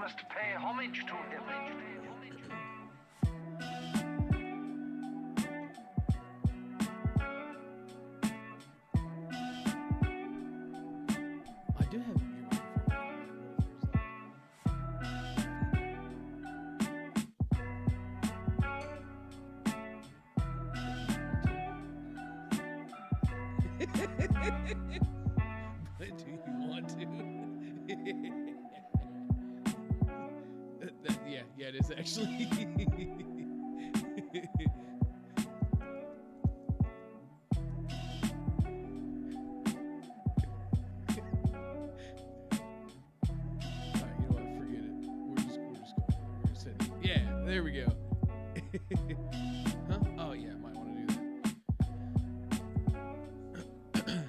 must pay homage to him. I do have your microphone. But do you want to? Yeah, it is actually. There we go. Huh? Oh, yeah, I might want to do that.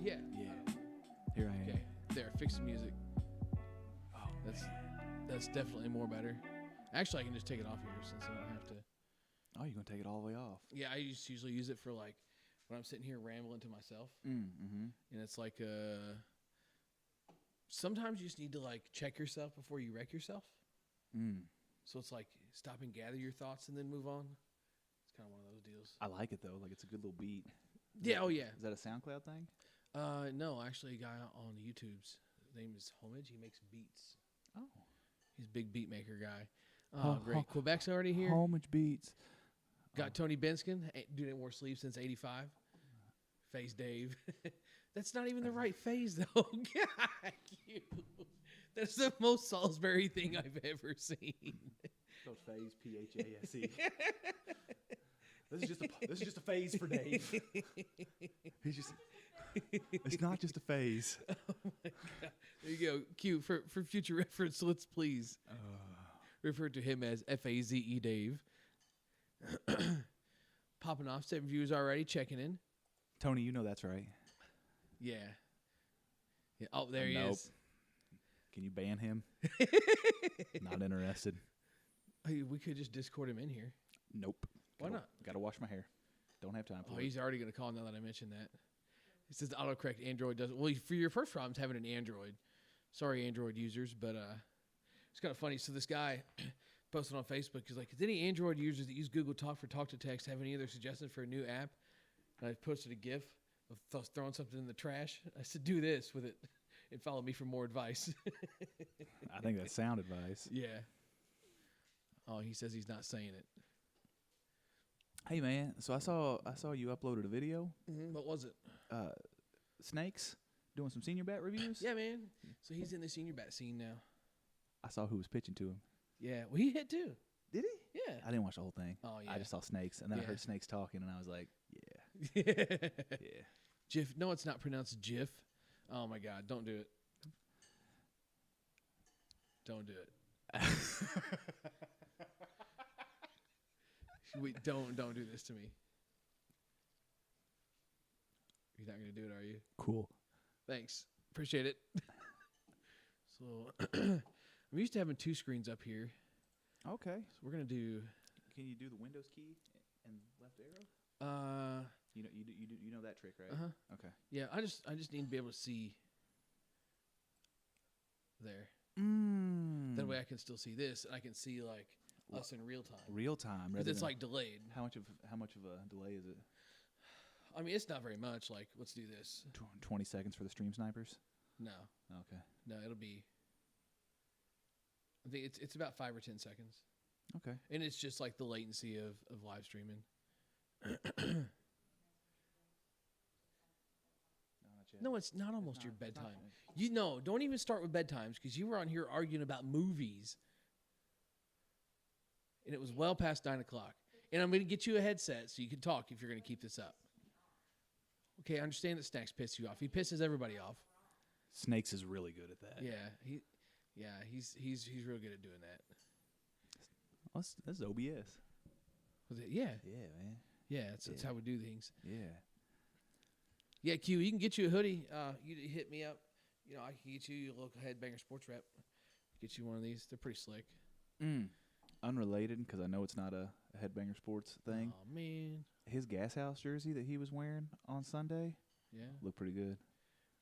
Yeah. Here I am. Okay, there, fix the music. Oh, That's definitely more better. Actually, I can just take it off here since I don't have to. Oh, you're going to take it all the way off. Yeah, I usually use it for, like, when I'm sitting here rambling to myself. Mm-hmm. And it's like, sometimes you just need to, like, check yourself before you wreck yourself. So it's like stop and gather your thoughts and then move on. It's kind of one of those deals. I like it, though. Like, it's a good little beat. Yeah, yeah. Is that a SoundCloud thing? No, actually, a guy on YouTube's name is Homage. He makes beats. Oh. He's a big beat maker guy. Oh, great. Quebec's already here. Homage beats. Got Tony Benskin. Dude ain't wore sleeves since 85. Phase Dave. That's not even the right phase, though. God, you. That's the most Salisbury thing I've ever seen. Those phase, P-H-A-S-E. This is just a phase for Dave. It's not just a phase. Oh my God. There you go. Q, for future reference, let's please refer to him as F-A-Z-E Dave. Popping off, 7 viewers already, checking in. Tony, you know that's right. Yeah. Oh, there he is. Can you ban him? Not interested. Hey, we could just Discord him in here. Nope. Why not? Got to wash my hair. Don't have time for it. He's already going to call now that I mentioned that. He says autocorrect Android doesn't. Well, for your first problems having an Android. Sorry, Android users, but it's kind of funny. So this guy posted on Facebook. He's like, "Does any Android users that use Google Talk for talk to text have any other suggestions for a new app?" And I posted a GIF of throwing something in the trash. I said, "Do this with it, and follow me for more advice." I think that's sound advice. Yeah. Oh, he says he's not saying it. Hey man, so I saw you uploaded a video. Mm-hmm. What was it? Snakes doing some senior bat reviews. Yeah, man. So he's in the senior bat scene now. I saw who was pitching to him. Yeah, well, he hit too. Did he? Yeah. I didn't watch the whole thing. Oh yeah. I just saw snakes, and then I Yeah. heard snakes talking, and I was like, yeah, yeah. Jiff. No, it's not pronounced Jiff. Oh my God! Don't do it. Don't do it. Wait, don't do this to me. You're not gonna do it, are you? Cool. Thanks. Appreciate it. So I'm used to having 2 screens up here. Okay. So we're gonna do. Can you do the Windows key and left arrow? You know that trick, right? Uh-huh. Okay. Yeah, I just need to be able to see there. That way I can still see this, and I can see like us in real time. Real time. Because it's like delayed. How much of a delay is it? I mean, it's not very much. Like, let's do this. 20 seconds for the stream snipers. No, Okay. no, it'll be. I think it's about 5 or 10 seconds, Okay. and it's just like the latency of live streaming. No, it's not almost your bedtime. You know, don't even start with bedtimes because you were on here arguing about movies, and it was well past 9 o'clock. And I'm going to get you a headset so you can talk if you're going to keep this up. Okay, I understand that Snacks piss you off. He pisses everybody off. Snakes is really good at that. Yeah, he's real good at doing that. That's OBS. Was it? Yeah, Yeah, man. yeah, that's how we do things. Yeah. Yeah, Q, you can get you a hoodie. You hit me up. You know, I can get you a local Headbanger Sports Rep. Get you one of these. They're pretty slick. Unrelated, because I know it's not a Headbanger Sports thing. Oh man, His Gas House jersey that he was wearing on Sunday, yeah, looked pretty good.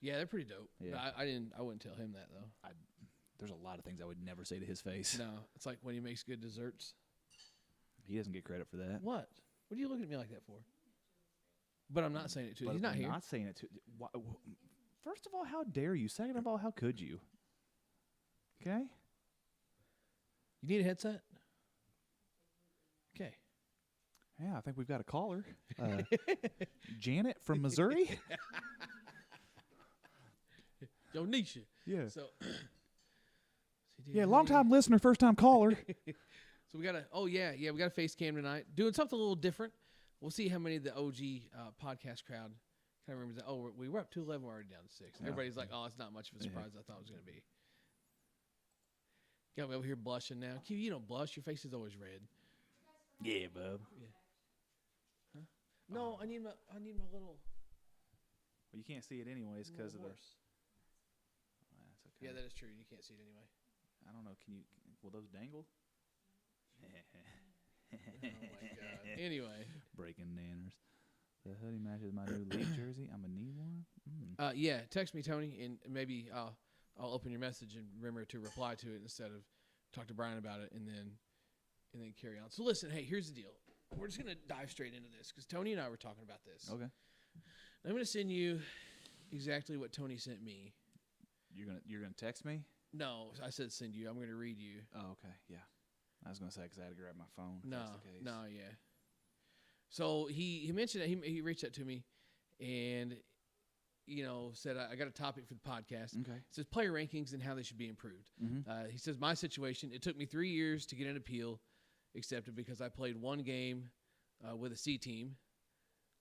yeah, they're pretty dope. Yeah. But I wouldn't tell him that though. There's a lot of things I would never say to his face. No, it's like when he makes good desserts. He doesn't get credit for that. What? What are you looking at me like that for? But I'm not saying it to But He's not I'm here. not saying it to. First of all, how dare you? Second of all, how could you? Okay. You need a headset? Okay. Yeah, I think we've got a caller. Janet from Missouri. Yo, Nisha. Yeah. So. Yeah, long time listener, first time caller. So we got we got a face cam tonight. Doing something a little different. We'll see how many of the OG podcast crowd kind of remembers that. Oh, we were up to 11, we're already down to 6. Yeah. Everybody's like, oh, it's not much of a surprise as I thought it was going to be. Got me over here blushing now. Q, you don't blush. Your face is always red. Yeah, bub. Huh? No, I need my little. Well, you can't see it anyways because of the. horse. Oh, that's okay. Yeah, that is true. You can't see it anyway. I don't know. Will those dangle? Oh my god. Anyway. Breaking nanners. The hoodie matches my new league jersey. I'm gonna need one. Yeah, text me, Tony, and maybe I'll open your message and remember to reply to it instead of talk to Brian about it and then carry on. So listen, hey, here's the deal. We're just gonna dive straight into this because Tony and I were talking about this. Okay. I'm gonna send you exactly what Tony sent me. You're gonna text me? No, I said send you. I'm gonna read you. Oh, okay. Yeah. I was gonna say because I had to grab my phone. if No, that's the case. no, yeah. So he mentioned that he reached out to me, and said I got a topic for the podcast. Okay. It says player rankings and how they should be improved. Mm-hmm. He says my situation. It took me 3 years to get an appeal accepted because I played one game with a C team.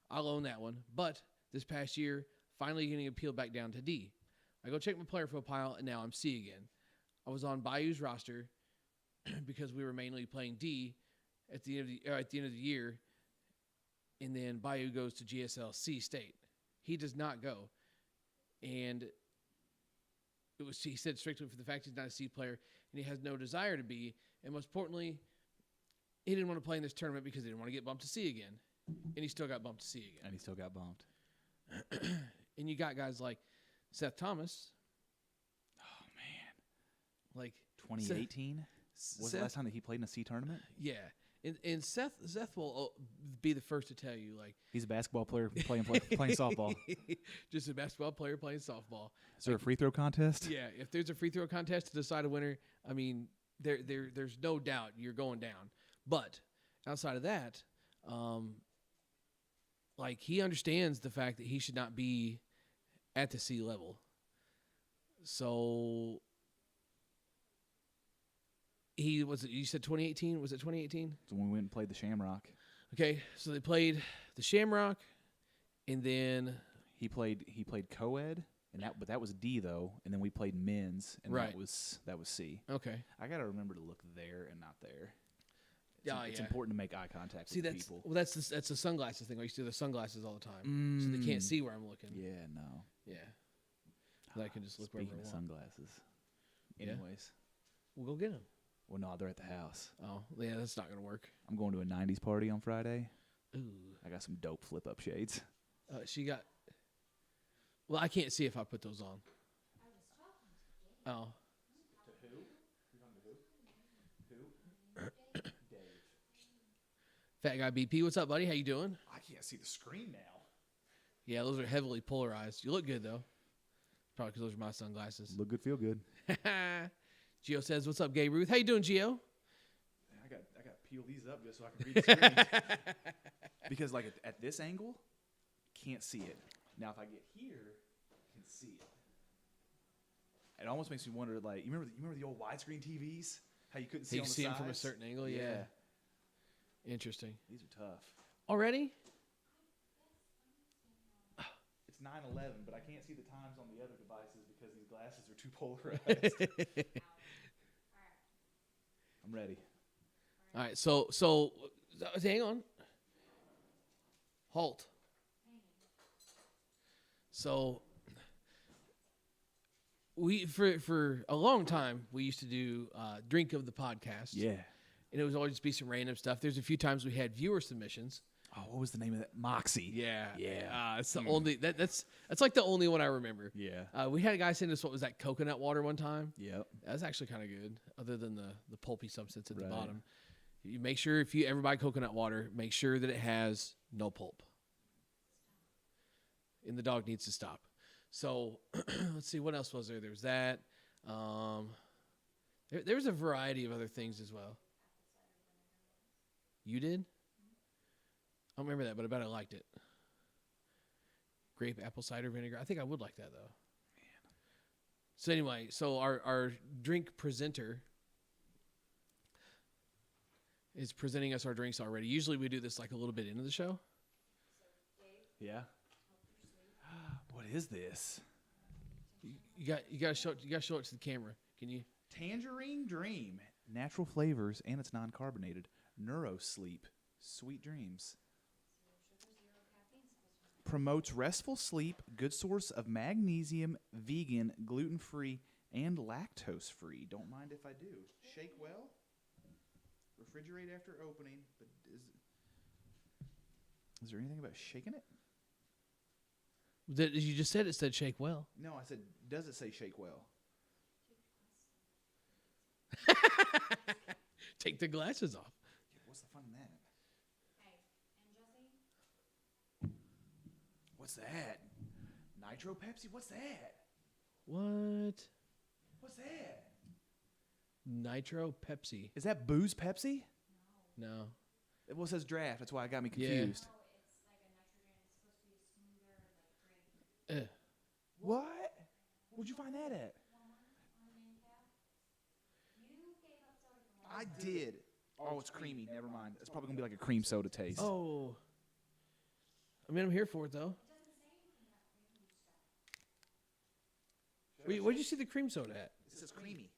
I'll own that one. But this past year, finally getting appealed back down to D. I go check my player profile, and now I'm C again. I was on Bayou's roster because we were mainly playing D at the end of the year, and then Bayou goes to GSL C State. He does not go, and he said strictly for the fact he's not a C player and he has no desire to be, and most importantly, he didn't want to play in this tournament because he didn't want to get bumped to C again, and he still got bumped to C again. And he still got bumped. And you got guys like Seth Thomas. Oh man. Like 2018 was the last time that he played in a C tournament. Yeah, and Seth will be the first to tell you, like, He's a basketball player playing softball. just a basketball player playing softball. Is there a free throw contest? Yeah, if there's a free throw contest to decide a winner, I mean, there's no doubt you're going down. But outside of that, like, he understands the fact that he should not be at the C level. So you said 2018? Was it 2018? So when we went and played the Shamrock. Okay, so they played the Shamrock, and then He played co-ed, but that was D though, and then we played men's, and Right. that was C. okay, I gotta remember to look there and not there. It's yeah. important to make eye contact See, with people. that's the sunglasses thing. I used to do the sunglasses all the time, so they can't see where I'm looking. Yeah, no. Yeah, so I can just look Speaking wherever of I want. sunglasses. Yeah. Anyways, We'll go get them. well, no, they're at the house. Oh, yeah, that's not gonna work. I'm going to a '90s party on Friday. Ooh, I got some dope flip-up shades. she got. Well, I can't see if I put those on. Oh. To who? Fat guy BP, what's up, buddy? How you doing? I can't see the screen now. Yeah, those are heavily polarized. You look good though. Probably because those are my sunglasses. Look good, feel good. Gio says, "What's up, Gay Ruth? How you doing, Gio?" I got to peel these up just so I can read the screen. Because like at this angle, can't see it. Now if I get here, I can see it. It almost makes me wonder, like, you remember the old widescreen TVs? How you couldn't see You on can the see sides? them from a certain angle. Yeah. Interesting. These are tough. Already? It's 9/11, but I can't see the times on the other devices because these glasses are too polarized. I'm ready. All right. So hang on. Halt. So we for a long time we used to do drink of the podcast. Yeah. And it would always be some random stuff. There's a few times we had viewer submissions. Oh, what was the name of that? Moxie. Yeah, Yeah. it's the only that's like the only one I remember. Yeah. We had a guy send us what was that coconut water one time. Yep. That was actually kind of good, other than the pulpy substance at the Right. bottom. You make sure if you ever buy coconut water, make sure that it has no pulp. And the dog needs to stop. So let's see, what else was there? There was that. There was a variety of other things as well. You did? I don't remember that, but I bet I liked it. Grape apple cider vinegar. I think I would like that, though. Man. So anyway, so our drink presenter is presenting us our drinks already. Usually we do this like a little bit into the show. Yeah. What is this? You got to show it to the camera. Can you? Tangerine Dream. Natural flavors and it's non-carbonated. Neuro Sleep. Sweet dreams. Promotes restful sleep, good source of magnesium, vegan, gluten-free, and lactose-free. Don't mind if I do. Shake well. Refrigerate after opening. But is there anything about shaking it? You just said it said shake well. No, I said, does it say shake well? Take the glasses off. Yeah, what's the fun in that? Hey, and Jesse? What's that? Nitro Pepsi? What's that? What? What's that? Nitro Pepsi. Is that booze Pepsi? No. Well, it says draft. That's why it got me Yeah. confused. No, it's like a nitrogen. It's supposed to be a smoother like drink. What? Where'd you find that at? On the end cap. You gave up soda for I did. Oh, it's creamy. Never mind. It's probably going to be like a cream soda taste. Oh. I mean, I'm here for it, though. Where'd you see the cream soda at? It says creamy.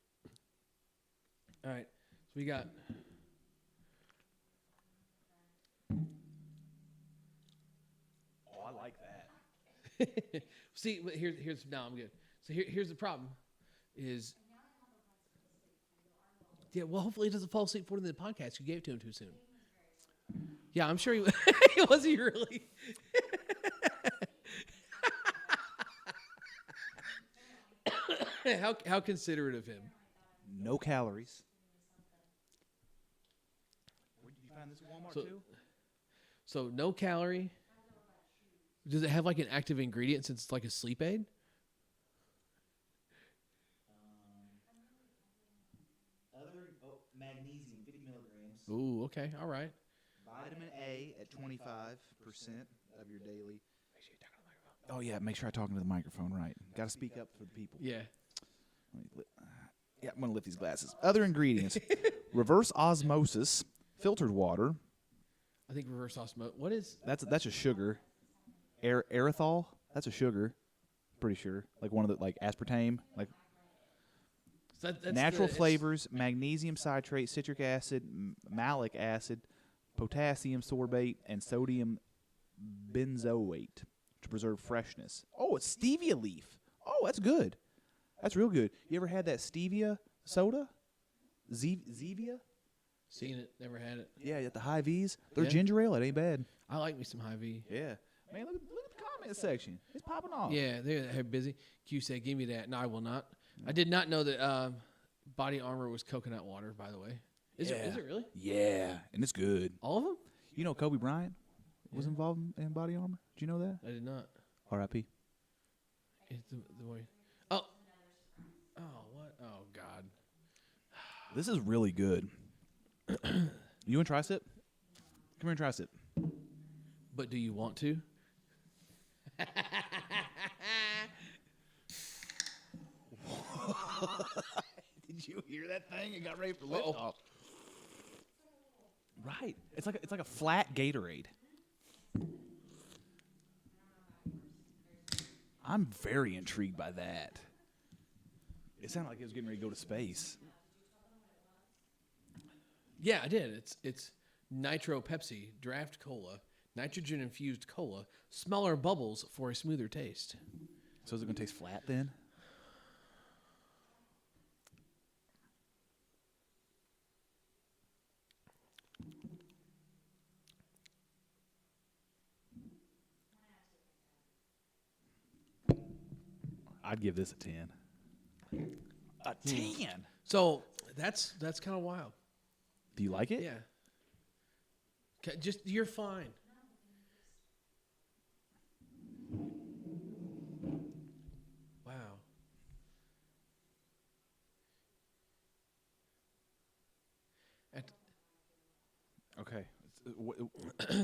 All right. So we got... Oh, I like that. See, here's now I'm good. So here's the problem is... Yeah, well, hopefully he doesn't fall asleep for the podcast. You gave it to him too soon. Yeah, I'm sure he was he really? How considerate of him. No calories. Where did you find this at Walmart So- too? So no calorie. Does it have like an active ingredient since it's like a sleep aid? Magnesium, 50 milligrams. Ooh, okay, all right. Vitamin A at 25% of your daily. Oh yeah, make sure I talk into the microphone right. Got to speak up for the people. Yeah. Yeah, I'm gonna lift these glasses. Other ingredients: reverse osmosis, filtered water. I think reverse osmosis. What is? That's a sugar. Erythol. That's a sugar. Pretty sure, like one of the aspartame, like That's natural the- flavors, magnesium citrate, citric acid, malic acid, potassium sorbate, and sodium benzoate to preserve freshness. Oh, it's stevia leaf. Oh, that's good. That's real good. You ever had that stevia soda? Zevia? Seen it, never had it. Yeah, at the High V's. Their Yeah. ginger ale, it ain't bad. I like me some high V. Yeah. Man, look at the comment section. It's popping off. Yeah, they're busy. Q said, "Give me that." No, I will not. I did not know that body armor was coconut water. By the way, is Yeah. it really? Yeah, and it's good. All of them? You know Kobe Bryant was involved in body armor? Did you know that? I did not. R.I.P. It's the way. Oh. Oh what? Oh God. This is really good. You want to try sip? Come here and try sip. But do you want to? Did you hear that thing? It got ready for lift Uh-oh. off. Right. It's like a flat Gatorade. I'm very intrigued by that. It sounded like it was getting ready to go to space. Yeah, I did. It's Nitro Pepsi Draft Cola, nitrogen infused cola, smaller bubbles for a smoother taste. So is it going to taste flat then? I'd give this a 10. A 10. So that's kind of wild. Do you like it? Yeah. Just you're fine. Wow. Okay.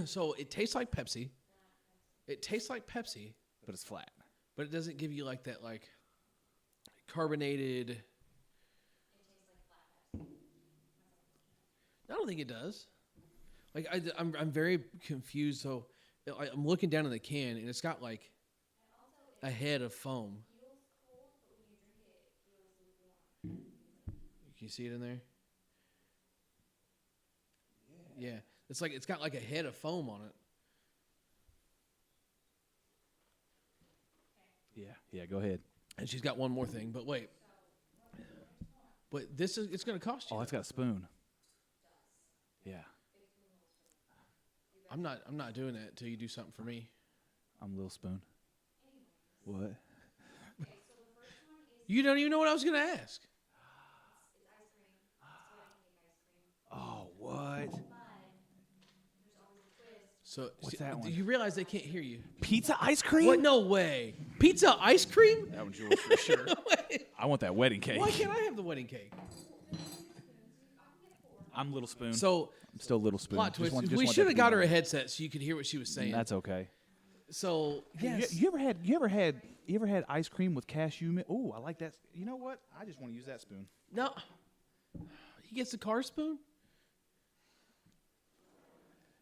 So it tastes like Pepsi. It tastes like Pepsi, But it's flat. but it doesn't give you like that like carbonated. I don't think it does. Like I'm very confused. So I'm looking down in the can and it's got like a head of foam. Can you see it in there? Yeah. It's got like a head of foam on it. Yeah, go ahead. And she's got one more thing, but wait. But it's going to cost you. Oh, it's got a spoon. Yeah. I'm not doing that till you do something for me. I'm a little spoon. What? You don't even know what I was going to ask. Oh, what? So What's that one? You realize they can't hear you. Pizza ice cream? What? No way. Pizza ice cream? That one's yours for sure. No way. I want that wedding cake. Why can't I have the wedding cake? I'm little spoon. So I'm still little spoon. plot twist. Just We want should that have to got be her a known. headset so you could hear what she was saying. That's okay. So yes. You ever had ice cream with cashew milk? Oh, I like that. You know what? I just want to use that spoon. No. He gets the car spoon?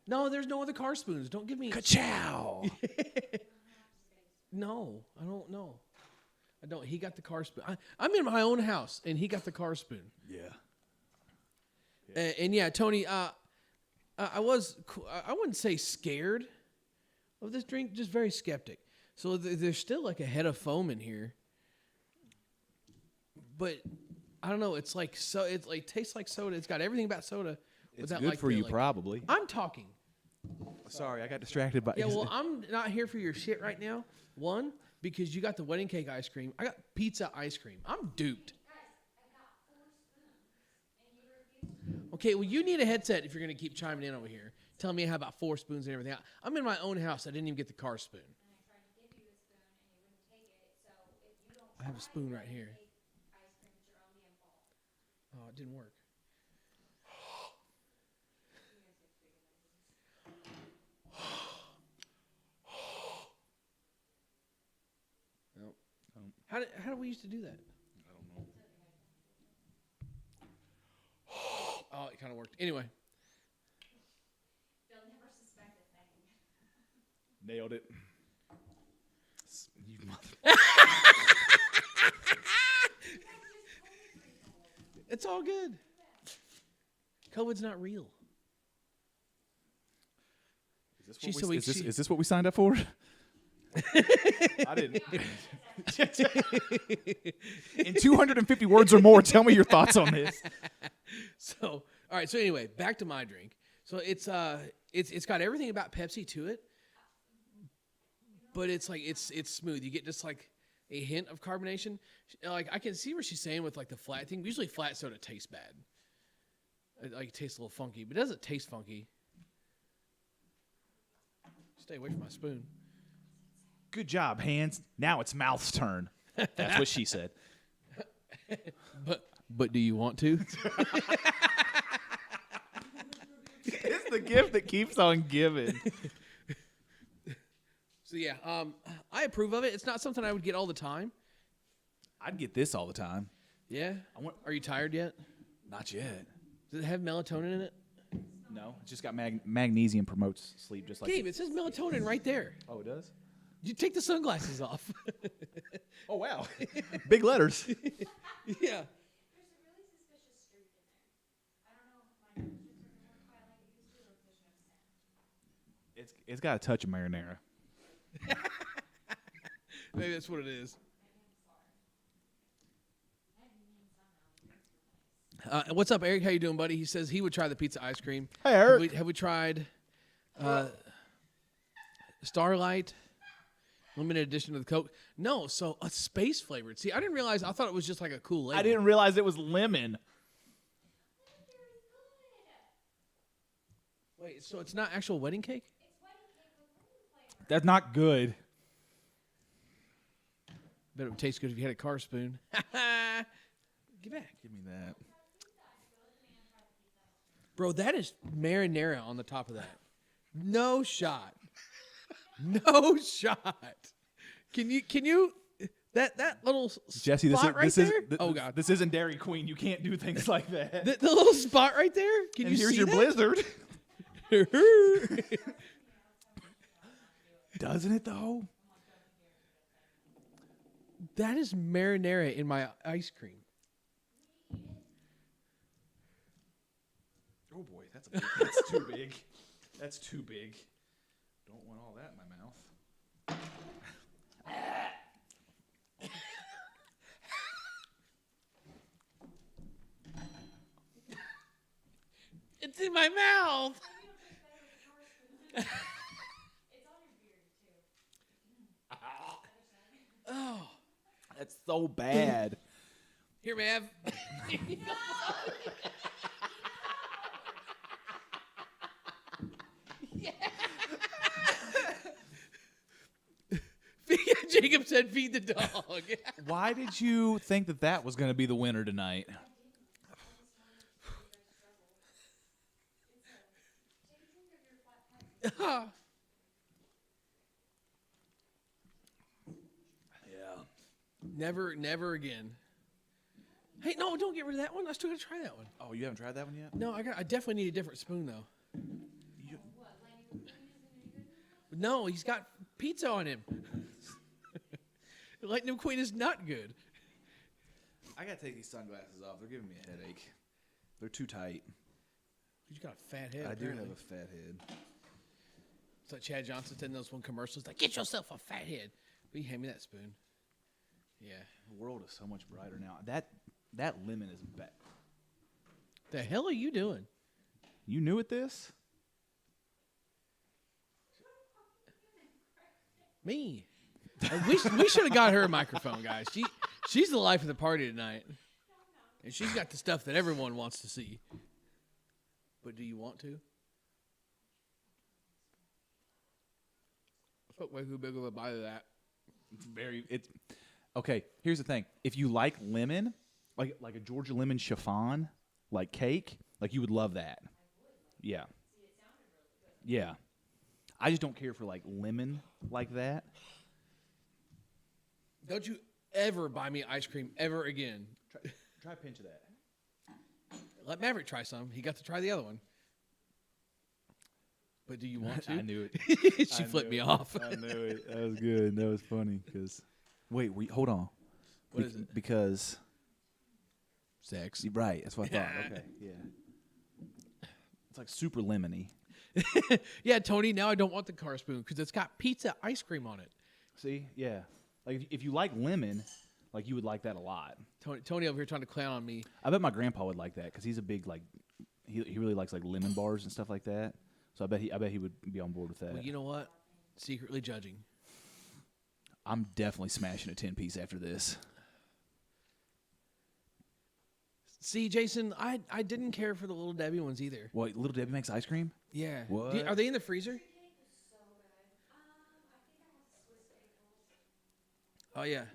No, there's no other car spoons. Don't give me. Ka-chow! No, I don't know. I don't. He got the car spoon. I'm in my own house, and he got the car spoon. Yeah. And yeah, Tony, I wouldn't say scared of this drink, just very skeptic. So there's still like a head of foam in here, but I don't know. It's like tastes like soda. It's got everything about soda. It's without good like for the, you, like- probably. I'm talking. Sorry, I got distracted by. Yeah, well, I'm not here for your shit right now. One, because you got the wedding cake ice cream. I got pizza ice cream. I'm duped. Okay, well, you need a headset if you're going to keep chiming in over here. Telling me how about 4 spoons and everything. I'm in my own house. I didn't even get the car spoon. I have a spoon right here. Oh, it didn't work. Nope. How do we used to do that? I don't know. Oh, it kind of worked. Anyway. They'll never suspect a thing. Nailed it. You mother. It's all good. COVID's not real. Is this what we signed up for? I didn't. In 250 words or more, tell me your thoughts on this. So, all right. So anyway, back to my drink. So it's got everything about Pepsi to it, but it's like it's smooth. You get just like a hint of carbonation. Like I can see where she's saying with like the flat thing. Usually flat soda tastes bad. It tastes a little funky, but it doesn't taste funky. Stay away from my spoon. Good job, hands. Now it's mouth's turn. That's what she said. But do you want to? It's the gift that keeps on giving. So yeah, I approve of it. It's not something I would get all the time. I'd get this all the time. Yeah. Are you tired yet? Not yet. Does it have melatonin in it? No, it's just got magnesium promotes sleep, just like. Gabe, it says melatonin right there. Oh, it does. You take the sunglasses off. Oh wow, big letters. Yeah. There's a really suspicious streak in there. I don't know if my nose just doesn't work quite like it used to, or if there's no scent. It's got a touch of marinara. Maybe that's what it is. What's up, Eric? How you doing, buddy? He says he would try the pizza ice cream. Hey, Eric. Have we tried Starlight, Limited edition of the Coke. No, so a space flavored. See, I didn't realize. I thought it was just like a cool label. I didn't realize it was lemon. Wait, so it's not actual wedding cake? That's not good. Bet it would taste good if you had a car spoon. Get back. Give me that. Bro, that is marinara on the top of that. No shot. No shot. Can you that little Jesse, this, spot is, right this, there? is, Oh god. this isn't Dairy Queen. You can't do things like that. The little spot right there? Can and you here's see your that? blizzard. Doesn't it though? That is marinara in my ice cream. Oh boy, that's too big. That's too big. Don't want all that in my mouth. It's in my mouth. Oh, That's so bad. here, Mav. Jacob said, "Feed the dog." Why did you think that that was going to be the winner tonight? Never again. Hey, no, don't get rid of that one. I still gotta try that one. Oh, you haven't tried that one yet? No, I definitely need a different spoon though. No, he's got pizza on him. Lightning McQueen is not good. I got to take these sunglasses off. They're giving me a headache. They're too tight. You got a fat head. I do apparently. have a fat head. It's like Chad Johnson said in those one commercials, like, get yourself a fat head. Will you hand me that spoon? Yeah. The world is so much brighter now. That lemon is bad. The hell are you doing? You new at this? Me. We should have got her a microphone, guys. She's the life of the party tonight. And she's got the stuff that everyone wants to see. But do you want to? Fuck, way too big of a bite of that. It's okay. Here's the thing: if you like lemon, like a Georgia lemon chiffon, like cake, like you would love that. Yeah. Yeah. I just don't care for like lemon like that. Don't you ever buy me ice cream ever again. Try a pinch of that. Let Maverick try some. He got to try the other one. But do you want to? I knew it. She I flipped knew me it. off. I knew it. That was good. That was funny because. Wait, hold on. What is it? Because. Sex. Right. That's what I thought. Okay. Yeah. It's like super lemony. Yeah, Tony, now I don't want the car spoon because it's got pizza ice cream on it. See? Yeah. Like if you like lemon, like you would like that a lot. Tony over here trying to clown on me. I bet my grandpa would like that because he's a big like. He really likes like lemon bars and stuff like that. So I bet he would be on board with that. Well, you know what? Secretly judging. I'm definitely smashing a 10-piece after this. See, Jason, I didn't care for the Little Debbie ones either. What, Little Debbie makes ice cream? Yeah. What? Are they in the freezer? Oh, yeah.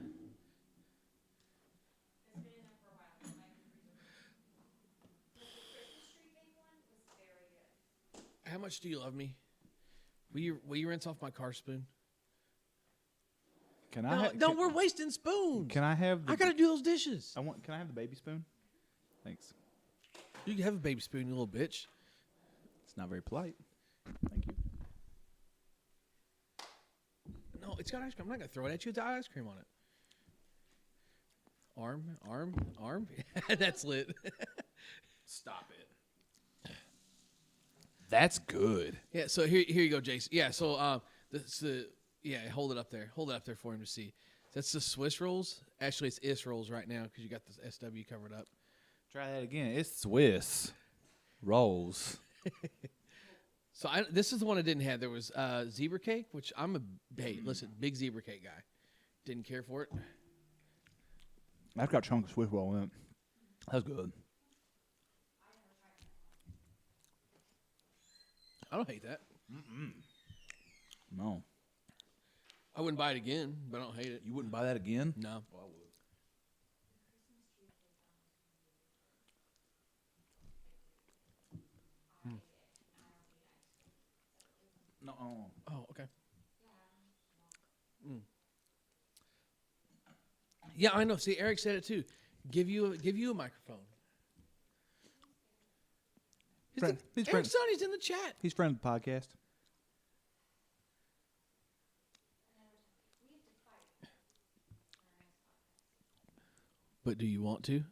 How much do you love me? Will you rinse off my car spoon? Can I? No, we're wasting spoons. Can I have? I gotta do those dishes. Can I have the baby spoon? Thanks. You can have a baby spoon, you little bitch. It's not very polite. Thank you. No, it's got ice cream. I'm not gonna throw it at you. It's got ice cream on it. Arm. That's lit. Stop it. That's good. Yeah. So here you go, Jason. Yeah. So hold it up there. Hold it up there for him to see. That's the Swiss rolls. Actually, it's Is rolls right now because you got the SW covered up. Try that again. It's Swiss rolls. So this is the one I didn't have. There was zebra cake, which I'm listen, big zebra cake guy. Didn't care for it. I've got chunk of Swiss roll in it. That's good. I don't hate that. No. I wouldn't buy it again, but I don't hate it. You wouldn't buy that again? No. Well, I would. No. Oh, okay. Yeah, I know. See, Eric said it too. Give you a microphone. Eric's son, he's in the chat. He's friend of the podcast. But do you want to?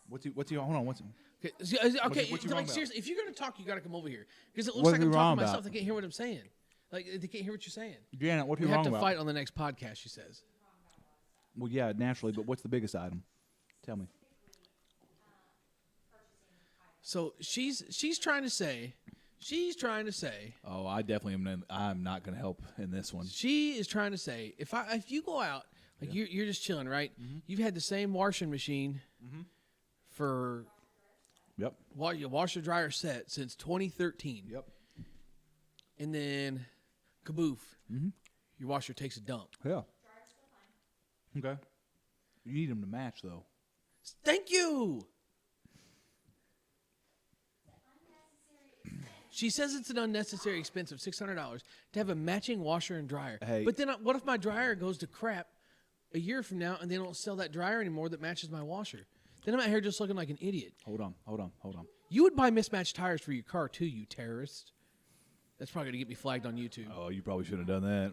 What's he? Hold on. What's? Okay. What you wrong about? Seriously, if you're gonna talk, you gotta come over here because it What looks are like we I'm wrong talking to myself. about? They can't hear what I'm saying. Like they can't hear what you're saying. Janet, what are We you have wrong to about? fight on the next podcast. She says. Well, yeah, naturally, but what's the biggest item? Tell me. So she's trying to say. Oh, I definitely am. I'm not going to help in this one. She is trying to say if you go out like you're just chilling, right? You've had the same washing machine for Yep. your washer dryer set since 2013. Yep. And then kaboof, your washer takes a dump. Yeah. Okay. You need them to match, though. Thank you. She says it's an unnecessary expense of $600 to have a matching washer and dryer. Hey. But then what if my dryer goes to crap a year from now and they don't sell that dryer anymore that matches my washer? Then I'm out here just looking like an idiot. Hold on. You would buy mismatched tires for your car too, you terrorist. That's probably going to get me flagged on YouTube. Oh, you probably should have done that.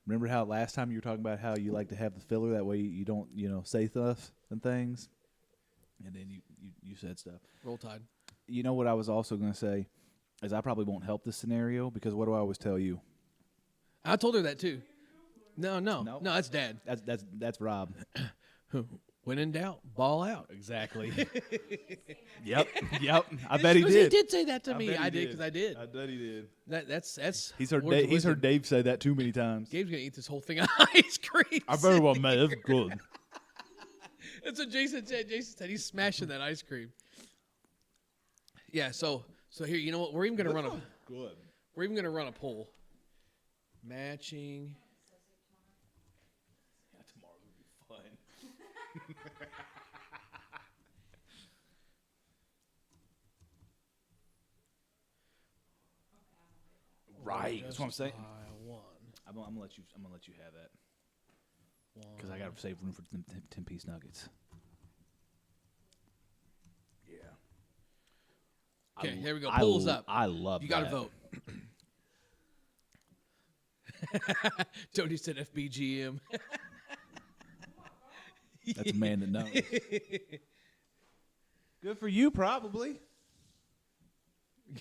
Remember how last time you were talking about how you like to have the filler? That way you don't, say stuff and things. And then you said stuff. Roll Tide. You know what I was also going to say is I probably won't help this scenario because what do I always tell you? I told her that too. No, that's Dad. That's Rob. When in doubt, ball out. Exactly. Yep. I bet he did. He did say that to me. I did because I did. I bet he did. That's. He's heard words of wisdom. Dave say that too many times. Gabe's gonna eat this whole thing of ice cream. I very well met. It's good. That's what Jason said. Jason said he's smashing that ice cream. Yeah. So here, you know what? We're even gonna run a. Good. We're even gonna run a poll. Matching. Yeah, tomorrow will be fun. Right. That's what I'm saying. One. I'm gonna let you have that because I gotta save room for 10-piece nuggets. Yeah. Okay, here we go. Polls up. I love. You gotta vote. Tony said FBGM. That's a man that knows. Good for you, probably.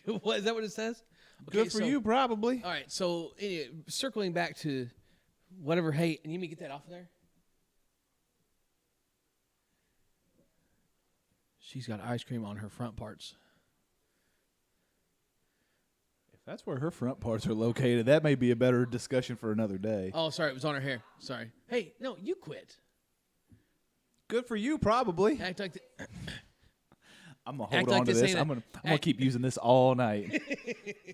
What is that? What it says? Good for you, probably. All right. So circling back to whatever hate, and you may get that off of there. She's got ice cream on her front parts. If that's where her front parts are located, that may be a better discussion for another day. Oh, sorry, it was on her hair. Sorry. Hey, no, you quit. Good for you, probably. Act like. I'm gonna Act hold on like to this this. ain't I'm gonna keep using this all night.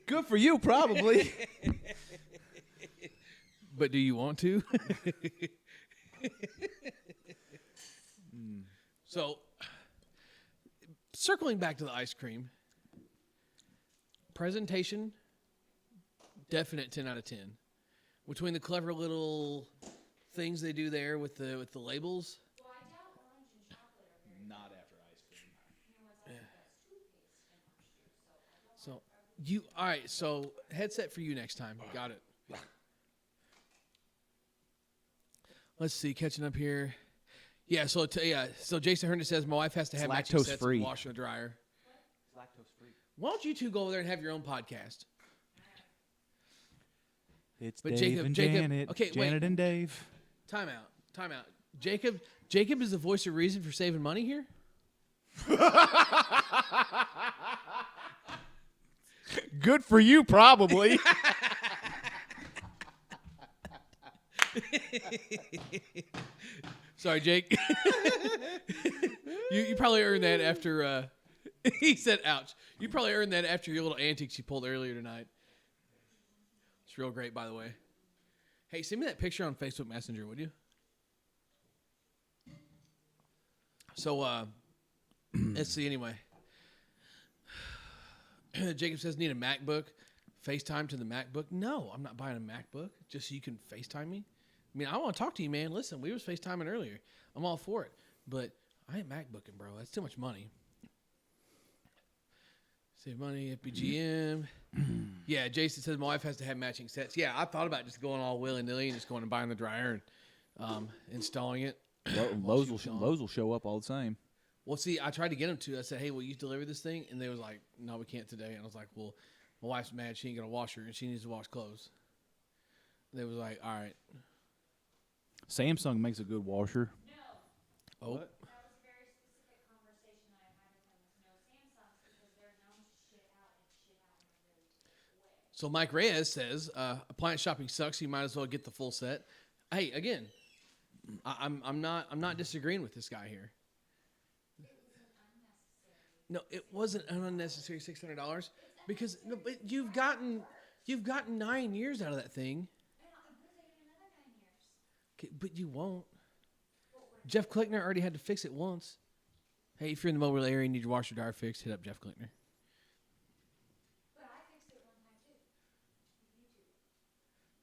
Good for you, probably. But do you want to? So, circling back to the ice cream. Presentation, definite 10 out of 10. Between the clever little things they do there with the labels. Well, I doubt orange and chocolate are very. Not after ice cream. So all right. So headset for you next time. Got it. Let's see. Catching up here. Yeah. So So Jason Herndon says my wife has to have matching sets of lactose-free. washer and dryer. Lactose free. Why don't you two go over there and have your own podcast? It's But Dave and Jacob- Janet. okay, wait. Janet and Dave. Time out. Jacob is the voice of reason for saving money here. Good for you, probably. Sorry, Jake. you probably earned that after he said ouch. You probably earned that after your little antics you pulled earlier tonight. It's real great, by the way. Hey, send me that picture on Facebook Messenger, would you? So let's see anyway. Jacob says need a MacBook. FaceTime to the MacBook. No, I'm not buying a MacBook just so you can FaceTime me. I mean, I want to talk to you, man. Listen, we was FaceTiming earlier. I'm all for it. But I ain't MacBooking, bro. That's too much money. Save money, FBGM. Yeah, Jason says my wife has to have matching sets. Yeah, I thought about just going all willy-nilly and just going and buying the dryer and installing it. Lowe's will show up all the same. Well, see, I tried to get them to. I said, hey, will you deliver this thing? And they was like, no, we can't today. And I was like, well, my wife's mad. She ain't going to wash her, and she needs to wash clothes. They was like, all right. Samsung makes a good washer. Oh. That was a very specific conversation I had with him. No Samsungs because they're known to shit out and shit out in a really quick way. So Mike Reyes says, appliance shopping sucks. You might as well get the full set. Hey, again, I'm not disagreeing with this guy here. No, it wasn't an unnecessary $600 because no, but you've gotten 9 years out of that thing. And I'm going to take another 9 years. Okay, but you won't. Jeff Klickner already had to fix it once. Hey, if you're in the mobile area and you need your washer dryer fixed, hit up Jeff Klickner. But I fixed it one time too.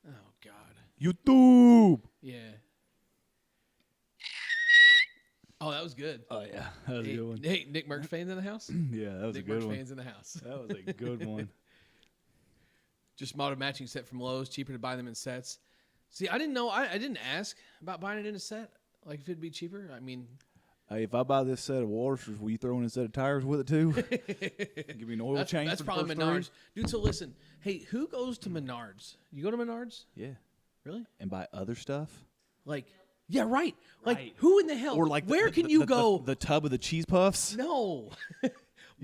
YouTube. Oh God. YouTube. Yeah. Oh, that was good. Oh yeah, that was Hey, a good one. hey, Nick Merckx fans in the house. Yeah, that was Nick a good Merckx one. fans in the house. That was a good one. Just bought a matching set from Lowe's. Cheaper to buy them in sets. See, I didn't know. I didn't ask about buying it in a set. Like if it'd be cheaper. I mean, Hey, if I buy this set of washers, will you throw in a set of tires with it too? Give me an oil change. that's for the probably first Menards, dude. So listen, hey, who goes to Menards? You go to Menards? 3? Yeah, Really? and buy other stuff. Like, yeah, right. Like, Right. who in the hell? Or like where can you go? The tub of the cheese puffs. No. You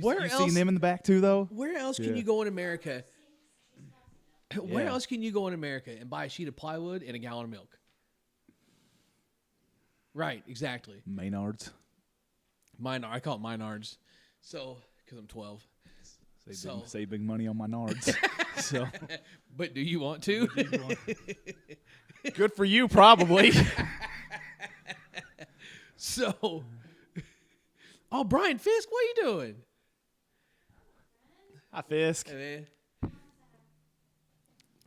Where seen else? them in the back too, though? Where else can Yeah. you go in America? Where Yeah. else can you go in America and buy a sheet of plywood and a gallon of milk? Right, exactly. Maynards. I call it Menards. So, because I'm 12. Save big money on my nards. So But do you want to? good for you, probably. So, oh, Brian Fisk, what are you doing? Hi, Fisk. Hey, man.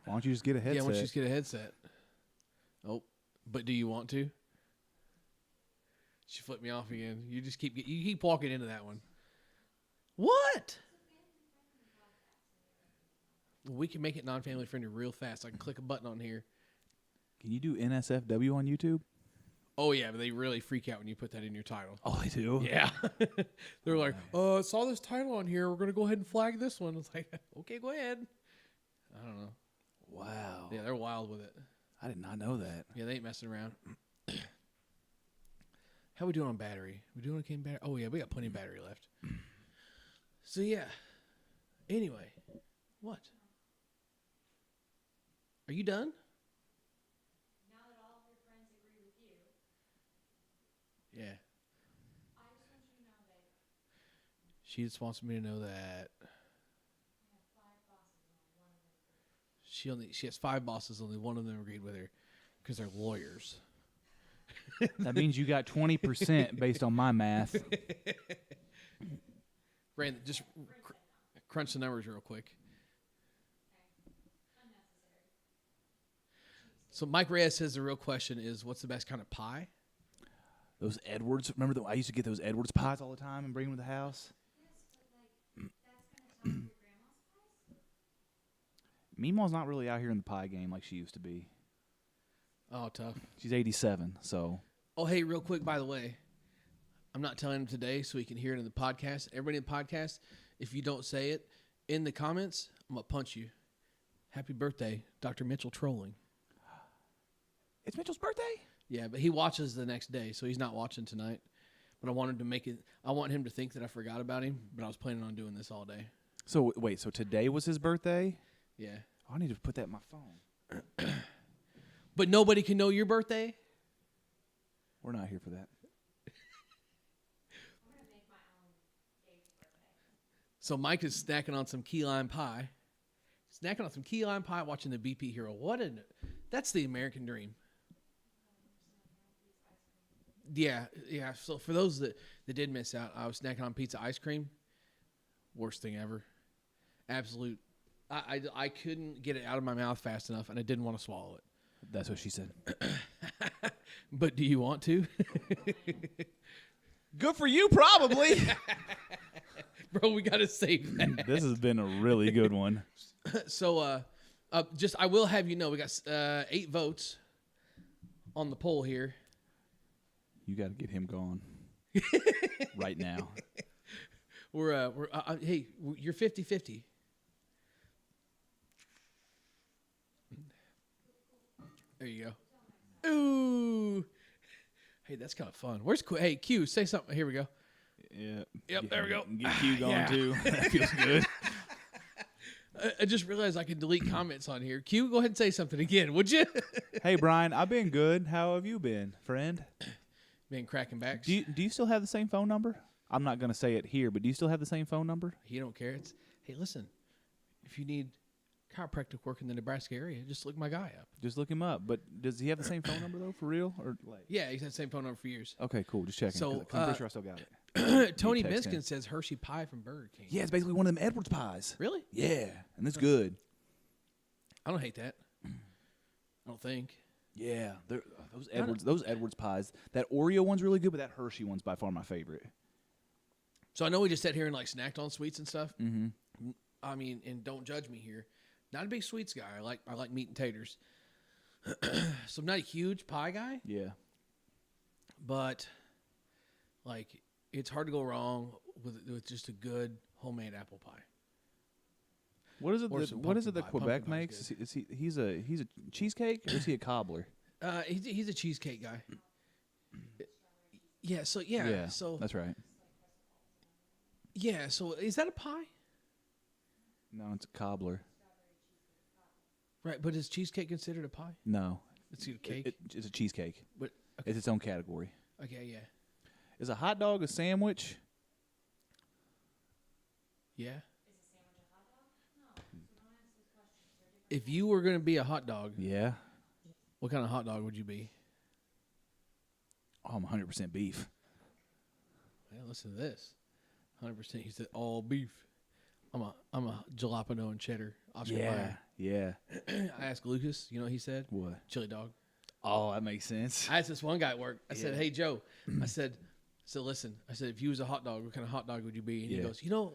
Why don't you just get a headset? Yeah, why don't you just get a headset? Oh, but do you want to? She flipped me off again. You keep walking into that one. What? Well, we can make it non-family friendly real fast. I can click a button on here. Can you do NSFW on YouTube? Oh yeah, but they really freak out when you put that in your title. Oh, they do. Yeah, they're like, saw this title on here. We're gonna go ahead and flag this one. It's like, okay, go ahead. I don't know. Wow. Yeah, they're wild with it. I did not know that. Yeah, they ain't messing around. How we doing on battery? We doing okay in battery? Oh yeah, we got plenty of battery left. So yeah. Anyway, what? Are you done? Now that all of your friends agree with you, Yeah. I just want you to know that She just wants me to know that I have 5 bosses and only one of them agreed. she has 5 bosses, only one of them agreed with her because they're lawyers. That means you got 20% based on my math. Brandon, just crunch the numbers real quick. Unnecessary. So Mike Reyes says the real question is, what's the best kind of pie? Those Edwards. Remember I used to get those Edwards pies all the time and bring them to the house? Yes, but that's going to top your grandma's pies? Meemaw's not really out here in the pie game like she used to be. Oh, tough. She's 87, so. Oh, hey, real quick, by the way, I'm not telling him today so he can hear it in the podcast. Everybody in the podcast, if you don't say it in the comments, I'm going to punch you. Happy birthday, Dr. Mitchell Trolling. It's Mitchell's birthday? Yeah, but he watches the next day, so he's not watching tonight. But I wanted to make it, I want him to think that I forgot about him, but I was planning on doing this all day. So wait, so today was his birthday? Yeah. Oh, I need to put that in my phone. But nobody can know your birthday? We're not here for that. I'm gonna make my own Dave's birthday. So Mike is snacking on some key lime pie. Snacking on some key lime pie, watching the BP Hero. That's the American dream. Yeah. So for those that did miss out, I was snacking on pizza ice cream. Worst thing ever. Absolute. I couldn't get it out of my mouth fast enough, and I didn't want to swallow it. That's what she said. But do you want to? Good for you, probably. Bro, we got to save that. This has been a really good one. So, I will have you know, we got 8 votes on the poll here. You got to get him gone right now. Hey, you're 50-50. There you go. Ooh. Hey, that's kind of fun. Where's Q? Hey, Q, say something. Here we go. Yeah. Yep, there we go. Get Q going Yeah. too. That feels good. I just realized I can delete comments on here. Q, go ahead and say something again, would you? Hey, Brian, I've been good. How have you been, friend? Been cracking backs. Do you still have the same phone number? I'm not going to say it here, but do you still have the same phone number? He don't care. Hey, listen, if you need chiropractic work in the Nebraska area, just look my guy up. Just look him up. But does he have the same phone number, though, for real? Or like? Yeah, he's had the same phone number for years. Okay, cool. Just checking. So, 'cause I'm pretty sure I still got it. Tony You text him. Miskin says Hershey pie from Burger King. Yeah, it's basically one of them Edwards pies. Really? Yeah, and it's good. I don't hate that. I don't think. Yeah, those Edwards pies. That Oreo one's really good, but that Hershey one's by far my favorite. So I know we just sat here and like snacked on sweets and stuff. Mm-hmm. I mean, and don't judge me here. Not a big sweets guy. I like meat and taters. So I'm not a huge pie guy, Yeah. but like it's hard to go wrong with just a good homemade apple pie. What is it? Or That, some what is it pumpkin that pie. Quebec Pumpkin pie's makes? He's a cheesecake or is he a cobbler? He's a cheesecake guy. Yeah. So yeah. So that's right. yeah. So is that a pie? No, it's a cobbler. Right. But is cheesecake considered a pie? No, It's a cake. it's a cheesecake. But It's its own category. okay. Yeah. Is a hot dog a sandwich? Yeah. Is a sandwich a hot dog? No. So don't ask those questions. They're different. If you were going to be a hot dog, Yeah. what kind of hot dog would you be? Oh, I'm 100% beef. Well, listen to this. 100%. He said all beef. I'm a jalapeno and cheddar. Oscar Mayer. Yeah. I asked Lucas. You know what he said? What? Chili dog. Oh, that makes sense. I asked this one guy at work. I said, Yeah. "Hey Joe," I said, listen. I said, if you was a hot dog, what kind of hot dog would you be? And Yeah.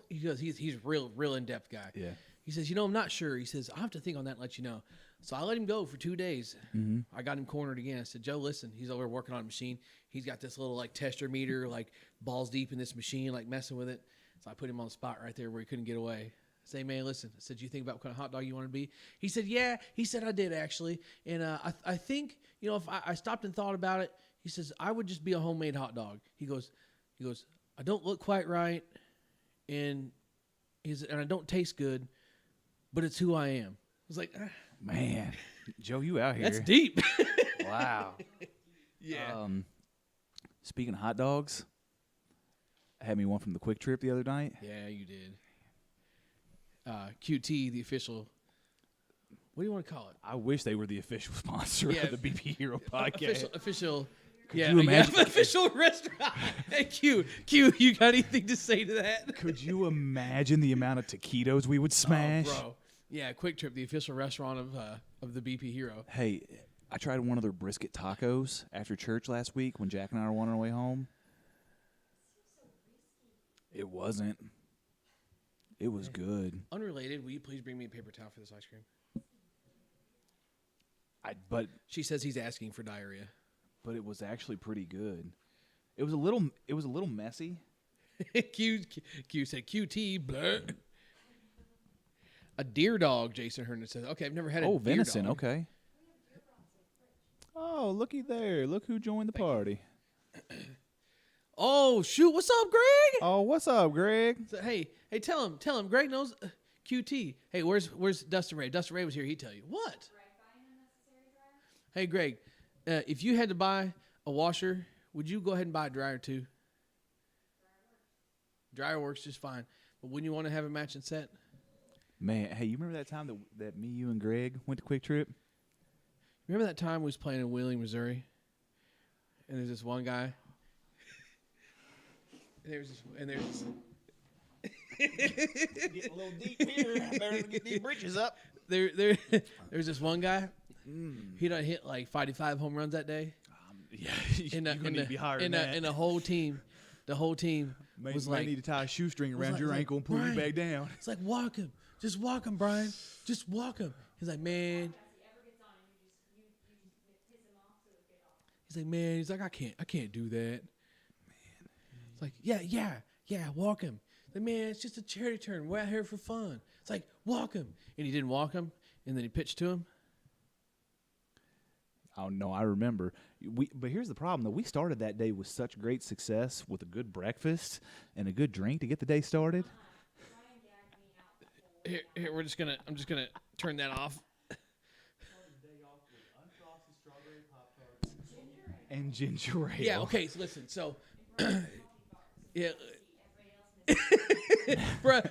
he goes, he's real in depth guy. Yeah. He says, I'm not sure. He says, I'll have to think on that and let you know. So I let him go for 2 days. Mm-hmm. I got him cornered again. I said, Joe, listen, he's over working on a machine. He's got this little like tester meter, like balls deep in this machine, like messing with it. So I put him on the spot right there where he couldn't get away. I say, man, listen. I said, you think about what kind of hot dog you want to be? He said, yeah. He said, I did actually. And I think, if I stopped and thought about it, he says, I would just be a homemade hot dog. He goes, I don't look quite right, and I don't taste good, but it's who I am. I was like, Man, Joe, you out here. that's deep. Wow. Yeah. Speaking of hot dogs, I had me one from the Quick Trip the other night. Yeah, you did. QT, the official. What do you want to call it? I wish they were the official sponsor Yeah. of the BP Hero podcast. Official. Could Yeah, you imagine- official restaurant. Hey, Q, you got anything to say to that? Could you imagine the amount of taquitos we would smash? Oh, bro. Yeah, Quick Trip, the official restaurant of the BP Hero. Hey, I tried one of their brisket tacos after church last week when Jack and I were on our way home. It wasn't. It was good. Unrelated, will you please bring me a paper towel for this ice cream? But She says he's asking for diarrhea. it was actually pretty good. It was a little messy. Q said QT. Blah. A deer dog, Jason Hernan says. Okay, I've never had a Oh, deer venison. dog. Okay. Oh, looky there! Look who joined the party. Oh shoot! What's up, Greg? Oh, what's up, Greg? So, hey, tell him. Greg knows QT. Hey, where's Dustin Ray? Dustin Ray was here. He'd tell you what. Hey, Greg, if you had to buy a washer, would you go ahead and buy a dryer too? Dryer works just fine, but wouldn't you want to have a matching set? Man, hey, you remember that time that me, you, and Greg went to Quick Trip? Remember that time we was playing in Wheeling, Missouri, and there's this one guy. There's Getting a little deep here. I better get these britches up. there's this one guy. He done hit like 55 home runs that day. Yeah, And you're gonna need to be higher than that. and the whole team was May like, need to tie a shoestring around like- your like, ankle and pull you Brian, back down. it's like, walk him, just walk him, Brian, just walk him. He's like, man. He's like, man. He's like, I can't do that. Man, it's like, yeah, walk him. Like, man, it's just a charity turn. We're out here for fun. It's like, walk him, and he didn't walk him, and then he pitched to him. Oh no, I remember. But here's the problem, though. We started that day with such great success, with a good breakfast and a good drink to get the day started. Here, I'm just gonna turn that off. And ginger ale. Yeah. Okay. So listen. So, yeah.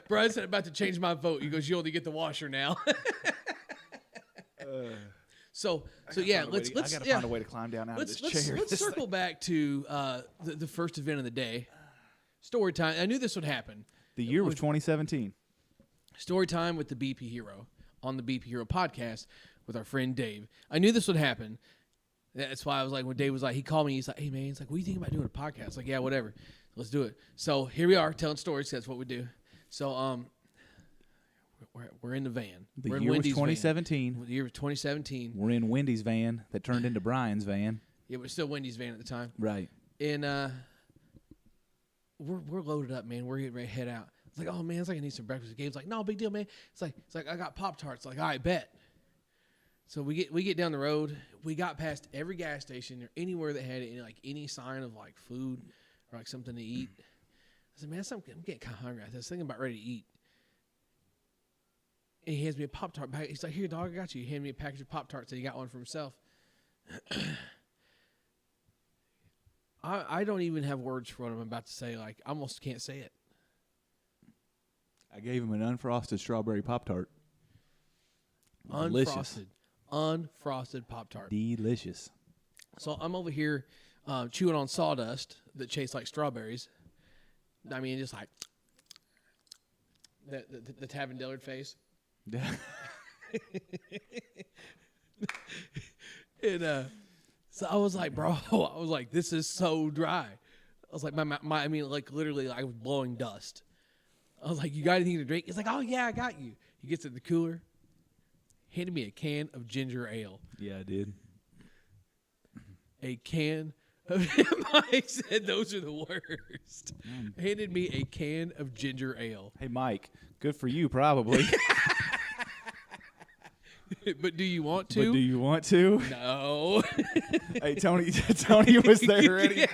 Brian said about to change my vote. He goes, "You only get the washer now." So yeah. I gotta find a way to climb down out of this chair. Let's circle back to the first event of the day. Story time. I knew this would happen. The year was 2017. Story time with the BP Hero on the BP Hero podcast with our friend Dave. I knew this would happen. That's why I was like, when Dave was like, he called me. He's like, hey man, he's like, what do you think about doing a podcast? I was like, yeah, whatever. Let's do it. So here we are telling stories. That's what we do. So we're in the van. The We're in year was Wendy's 2017. van. The year was 2017. We're in Wendy's van that turned into Brian's van. Yeah, it was still Wendy's van at the time. Right. And we're loaded up, man. We're getting ready to head out. It's like, oh man, it's like I need some breakfast. Gabe's like, no, big deal, man. It's like I got Pop-Tarts. Like, all right, bet. So we get down the road. We got past every gas station or anywhere that had any sign of like food or like something to eat. I said, man, I'm getting kind of hungry. I was thinking about ready to eat. And he hands me a Pop-Tart bag. He's like, here, dog, I got you. He handed me a package of Pop-Tarts, and he got one for himself. I don't even have words for what I'm about to say. Like, I almost can't say it. I gave him an unfrosted strawberry Pop-Tart. Delicious. Unfrosted Pop-Tart. Delicious. So I'm over here chewing on sawdust that tastes like strawberries. I mean, just like the Tavin Dillard face. And so I was like, bro, this is so dry. I was like, I mean, like literally, I was blowing dust. I was like, you got anything to drink? He's like, oh yeah, I got you. He gets in the cooler, handed me a can of ginger ale. Yeah, I did. A can of Mike said those are the worst. Handed me a can of ginger ale. Hey, Mike, good for you, probably. But do you want to? But do you want to? No. Hey, Tony was there ready.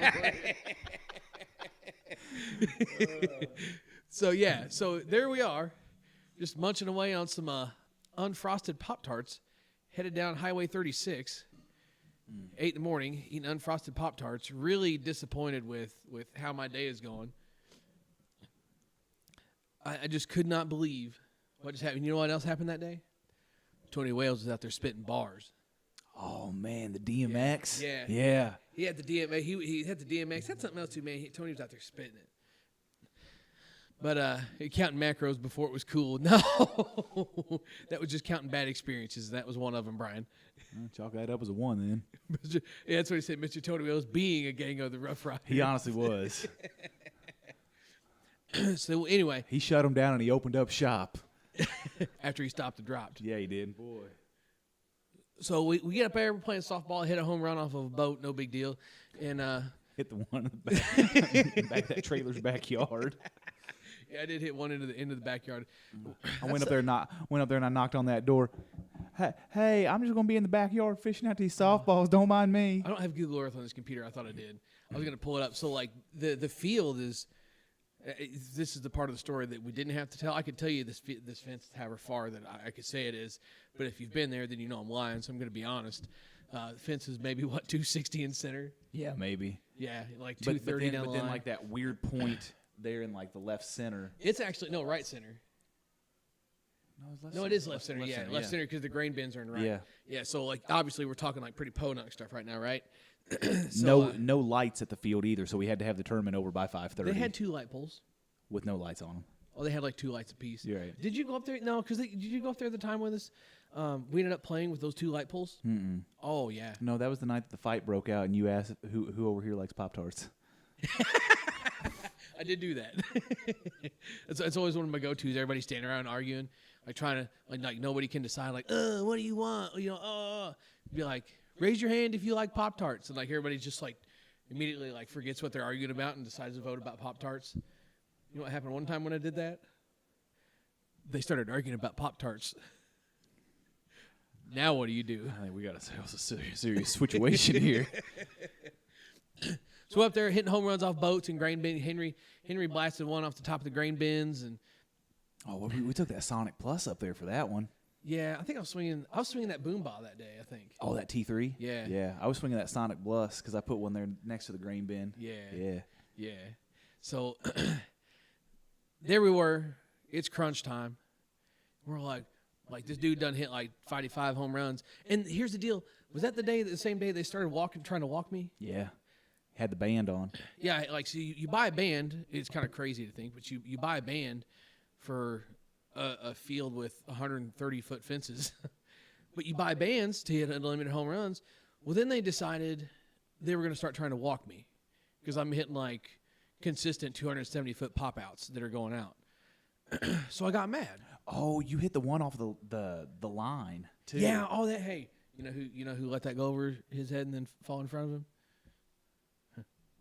So there we are, just munching away on some unfrosted Pop-Tarts, headed down Highway 36, 8 in the morning, eating unfrosted Pop-Tarts, really disappointed with how my day is going. I just could not believe what just happened. You know what else happened that day? Tony Wales was out there spitting bars. Oh, man, the DMX? Yeah. He had the DMX. He had the DMX. Had something else too, man. Tony was out there spitting it. But counting macros before it was cool. No, that was just counting bad experiences. That was one of them, Brian. Chalk that up as a 1 then. Yeah, that's what he said. Mr. Tony Wells being a gang of the Rough Riders. He honestly was. So anyway, He shut him down and he opened up shop. after he stopped and dropped. Yeah, he did. Boy. So we get up there, we're playing softball, hit a home run off of a boat, no big deal. And Hit the one in the back of that trailer's backyard. yeah, I did hit one into the backyard. I went up there and I knocked on that door. Hey, I'm just gonna be in the backyard fishing out these softballs. Don't mind me. I don't have Google Earth on this computer. I thought I did. I was gonna pull it up. So like the field is. This is the part of the story that we didn't have to tell. I could tell you this fence however far that I could say it is, but if you've been there, then you know I'm lying. So I'm going to be honest. The fence is maybe 260 in center. Yeah, maybe. Yeah, like 230 down the line. But then like that weird point there in like the left center. It's actually right center. No, it is left center. Yeah, left center because the grain bins are in right. Yeah. So like obviously we're talking like pretty podunk stuff right now, right? So, no lights at the field either, so we had to have the tournament over by 5:30. They had 2 light poles with no lights on them. Oh, they had like 2 lights apiece. You're right. Did you go up there? No, because did you go up there at the time with us? We ended up playing with those 2 light poles. Mm-mm. Oh yeah. No, that was the night that the fight broke out, and you asked who over here likes Pop-Tarts. I did do that. It's always one of my go-tos. Everybody standing around arguing, like trying to like nobody can decide. Like, what do you want? Be like, raise your hand if you like Pop-Tarts, and like everybody just like immediately like forgets what they're arguing about and decides to vote about Pop-Tarts. You know what happened one time when I did that? They started arguing about Pop-Tarts. Now what do you do? I think we got a serious situation here. So up there hitting home runs off boats and grain bin. Henry blasted one off the top of the grain bins, and we took that Sonic Plus up there for that one. Yeah, I think I was swinging that boom ball that day. I think. Oh, that T3. Yeah. I was swinging that Sonic Plus because I put one there next to the grain bin. Yeah. So there we were. It's crunch time. We're like this dude done hit like 55 home runs. And here's the deal: was that the same day they started trying to walk me? Yeah. Had the band on. Yeah, like so you buy a band. It's kind of crazy to think, but you buy a band for a field with 130-foot fences. But you buy bands to hit unlimited home runs. Well, then they decided they were going to start trying to walk me because I'm hitting like consistent 270-foot pop-outs that are going out. So I got mad. Oh, you hit the one off the line too. Yeah. Oh, that. Hey, you know who let that go over his head and then fall in front of him?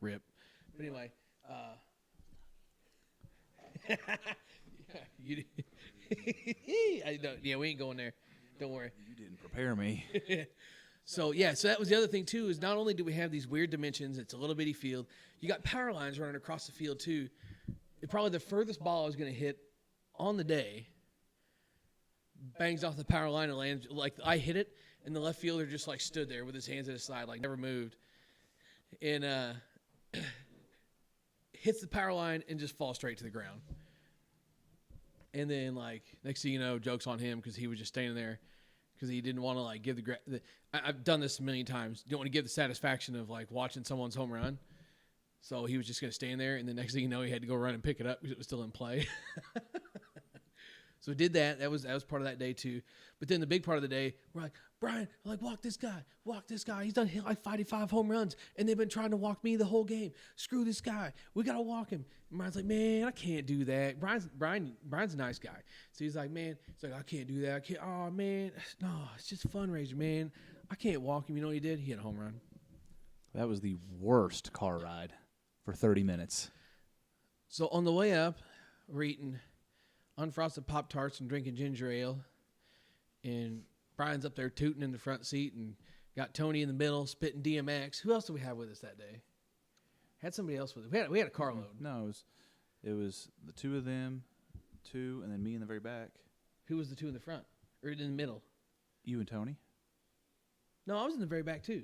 Rip. But anyway, we ain't going there. Don't worry. You didn't prepare me. So that was the other thing too. Is not only do we have these weird dimensions, it's a little bitty field. You got power lines running across the field too. Probably the furthest ball I was going to hit on the day bangs off the power line and lands. Like I hit it, and the left fielder just like stood there with his hands at his side, like never moved, and hits the power line and just falls straight to the ground. And then like next thing you know, joke's on him because he was just standing there because he didn't want to like give I've done this a million times. You don't want to give the satisfaction of like watching someone's home run. So he was just going to stand there, and the next thing you know, he had to go run and pick it up because it was still in play. So we did that. That was part of that day too. But then the big part of the day, we're like, Brian, walk this guy. He's done hit like 55 home runs, and they've been trying to walk me the whole game. Screw this guy. We got to walk him. And Brian's like, man, I can't do that. Brian's a nice guy. So he's like, I can't do that. Oh, man. No, it's just a fundraiser, man. I can't walk him. You know what he did? He hit a home run. That was the worst car ride for 30 minutes. So on the way up, we're eating unfrosted Pop-Tarts and drinking ginger ale. And Brian's up there tooting in the front seat and got Tony in the middle spitting DMX. Who else did we have with us that day? Had somebody else with us. We had a carload. No, it was the two of them, and then me in the very back. Who was the two in the front? Or in the middle? You and Tony? No, I was in the very back too.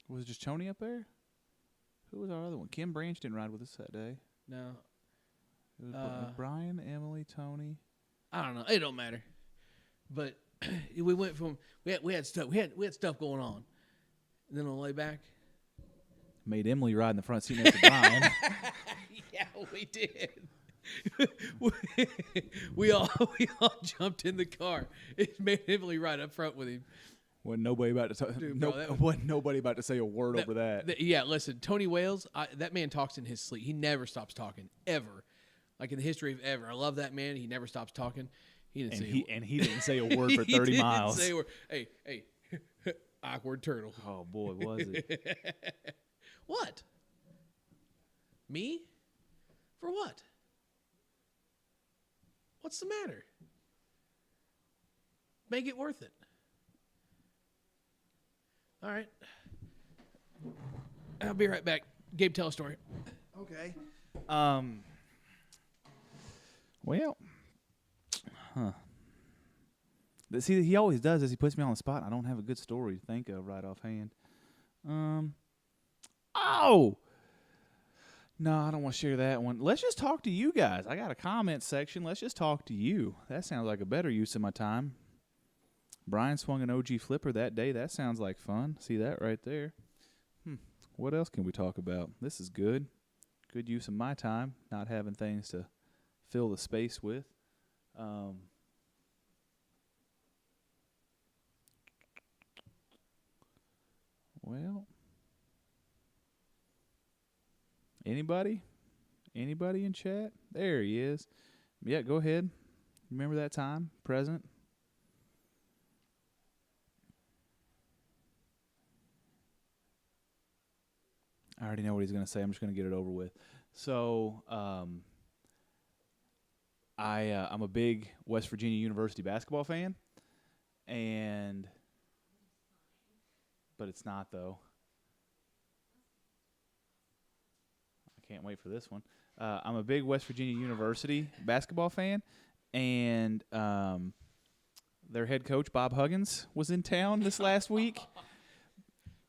Was it just Tony up there? Who was our other one? Kim Branch didn't ride with us that day. No. It was Brian, Emily, Tony. I don't know. It don't matter. But we went from we had stuff going on, and then on the way back, made Emily ride in the front seat next to Brian. Yeah, we did. we all jumped in the car. It made Emily ride up front with him. Wasn't nobody about to say a word over that. Yeah, listen, Tony Wales, that man talks in his sleep. He never stops talking, ever. Like in the history of ever. I love that man. He never stops talking. He didn't say a word for 30 miles. Say a word. Hey, awkward turtle. Oh boy, was it? What? Me? For what? What's the matter? Make it worth it. All right. I'll be right back. Gabe, tell a story. Okay. Well, see, he always does this. He puts me on the spot. I don't have a good story to think of right offhand. Oh! No, I don't want to share that one. Let's just talk to you guys. I got a comment section. Let's just talk to you. That sounds like a better use of my time. Brian swung an OG flipper that day. That sounds like fun. See that right there? What else can we talk about? This is good. Good use of my time, not having things to fill the space with. Well, anybody? Anybody in chat? There he is. Yeah, go ahead. Remember that time? Present? I already know what he's going to say. I'm just going to get it over with. So, I'm a big West Virginia University basketball fan, but it's not though. I can't wait for this one. I'm a big West Virginia University basketball fan, and their head coach Bob Huggins was in town this last week,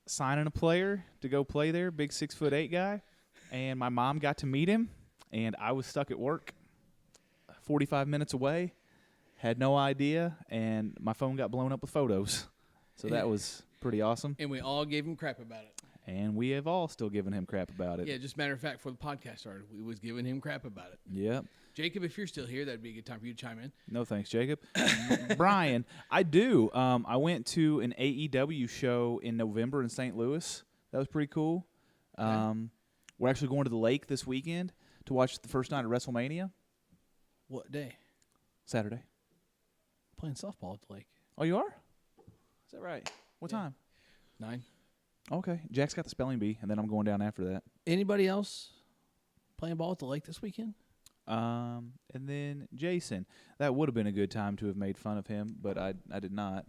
signing a player to go play there. Big 6'8" guy, and my mom got to meet him, and I was stuck at work, 45 minutes away, had no idea, and my phone got blown up with photos. So that was pretty awesome. And we all gave him crap about it. And we have all still given him crap about it. Yeah, just matter of fact, before the podcast started, we was giving him crap about it. Yep. Jacob, if you're still here, that'd be a good time for you to chime in. No thanks, Jacob. Brian, I do. I went to an AEW show in November in St. Louis. That was pretty cool. Okay. We're actually going to the lake this weekend to watch the first night of WrestleMania. What day? Saturday. Playing softball at the lake. Oh, you are? Is that right? What time? 9. Okay. Jack's got the spelling bee, and then I'm going down after that. Anybody else playing ball at the lake this weekend? And then Jason. That would have been a good time to have made fun of him, but I did not.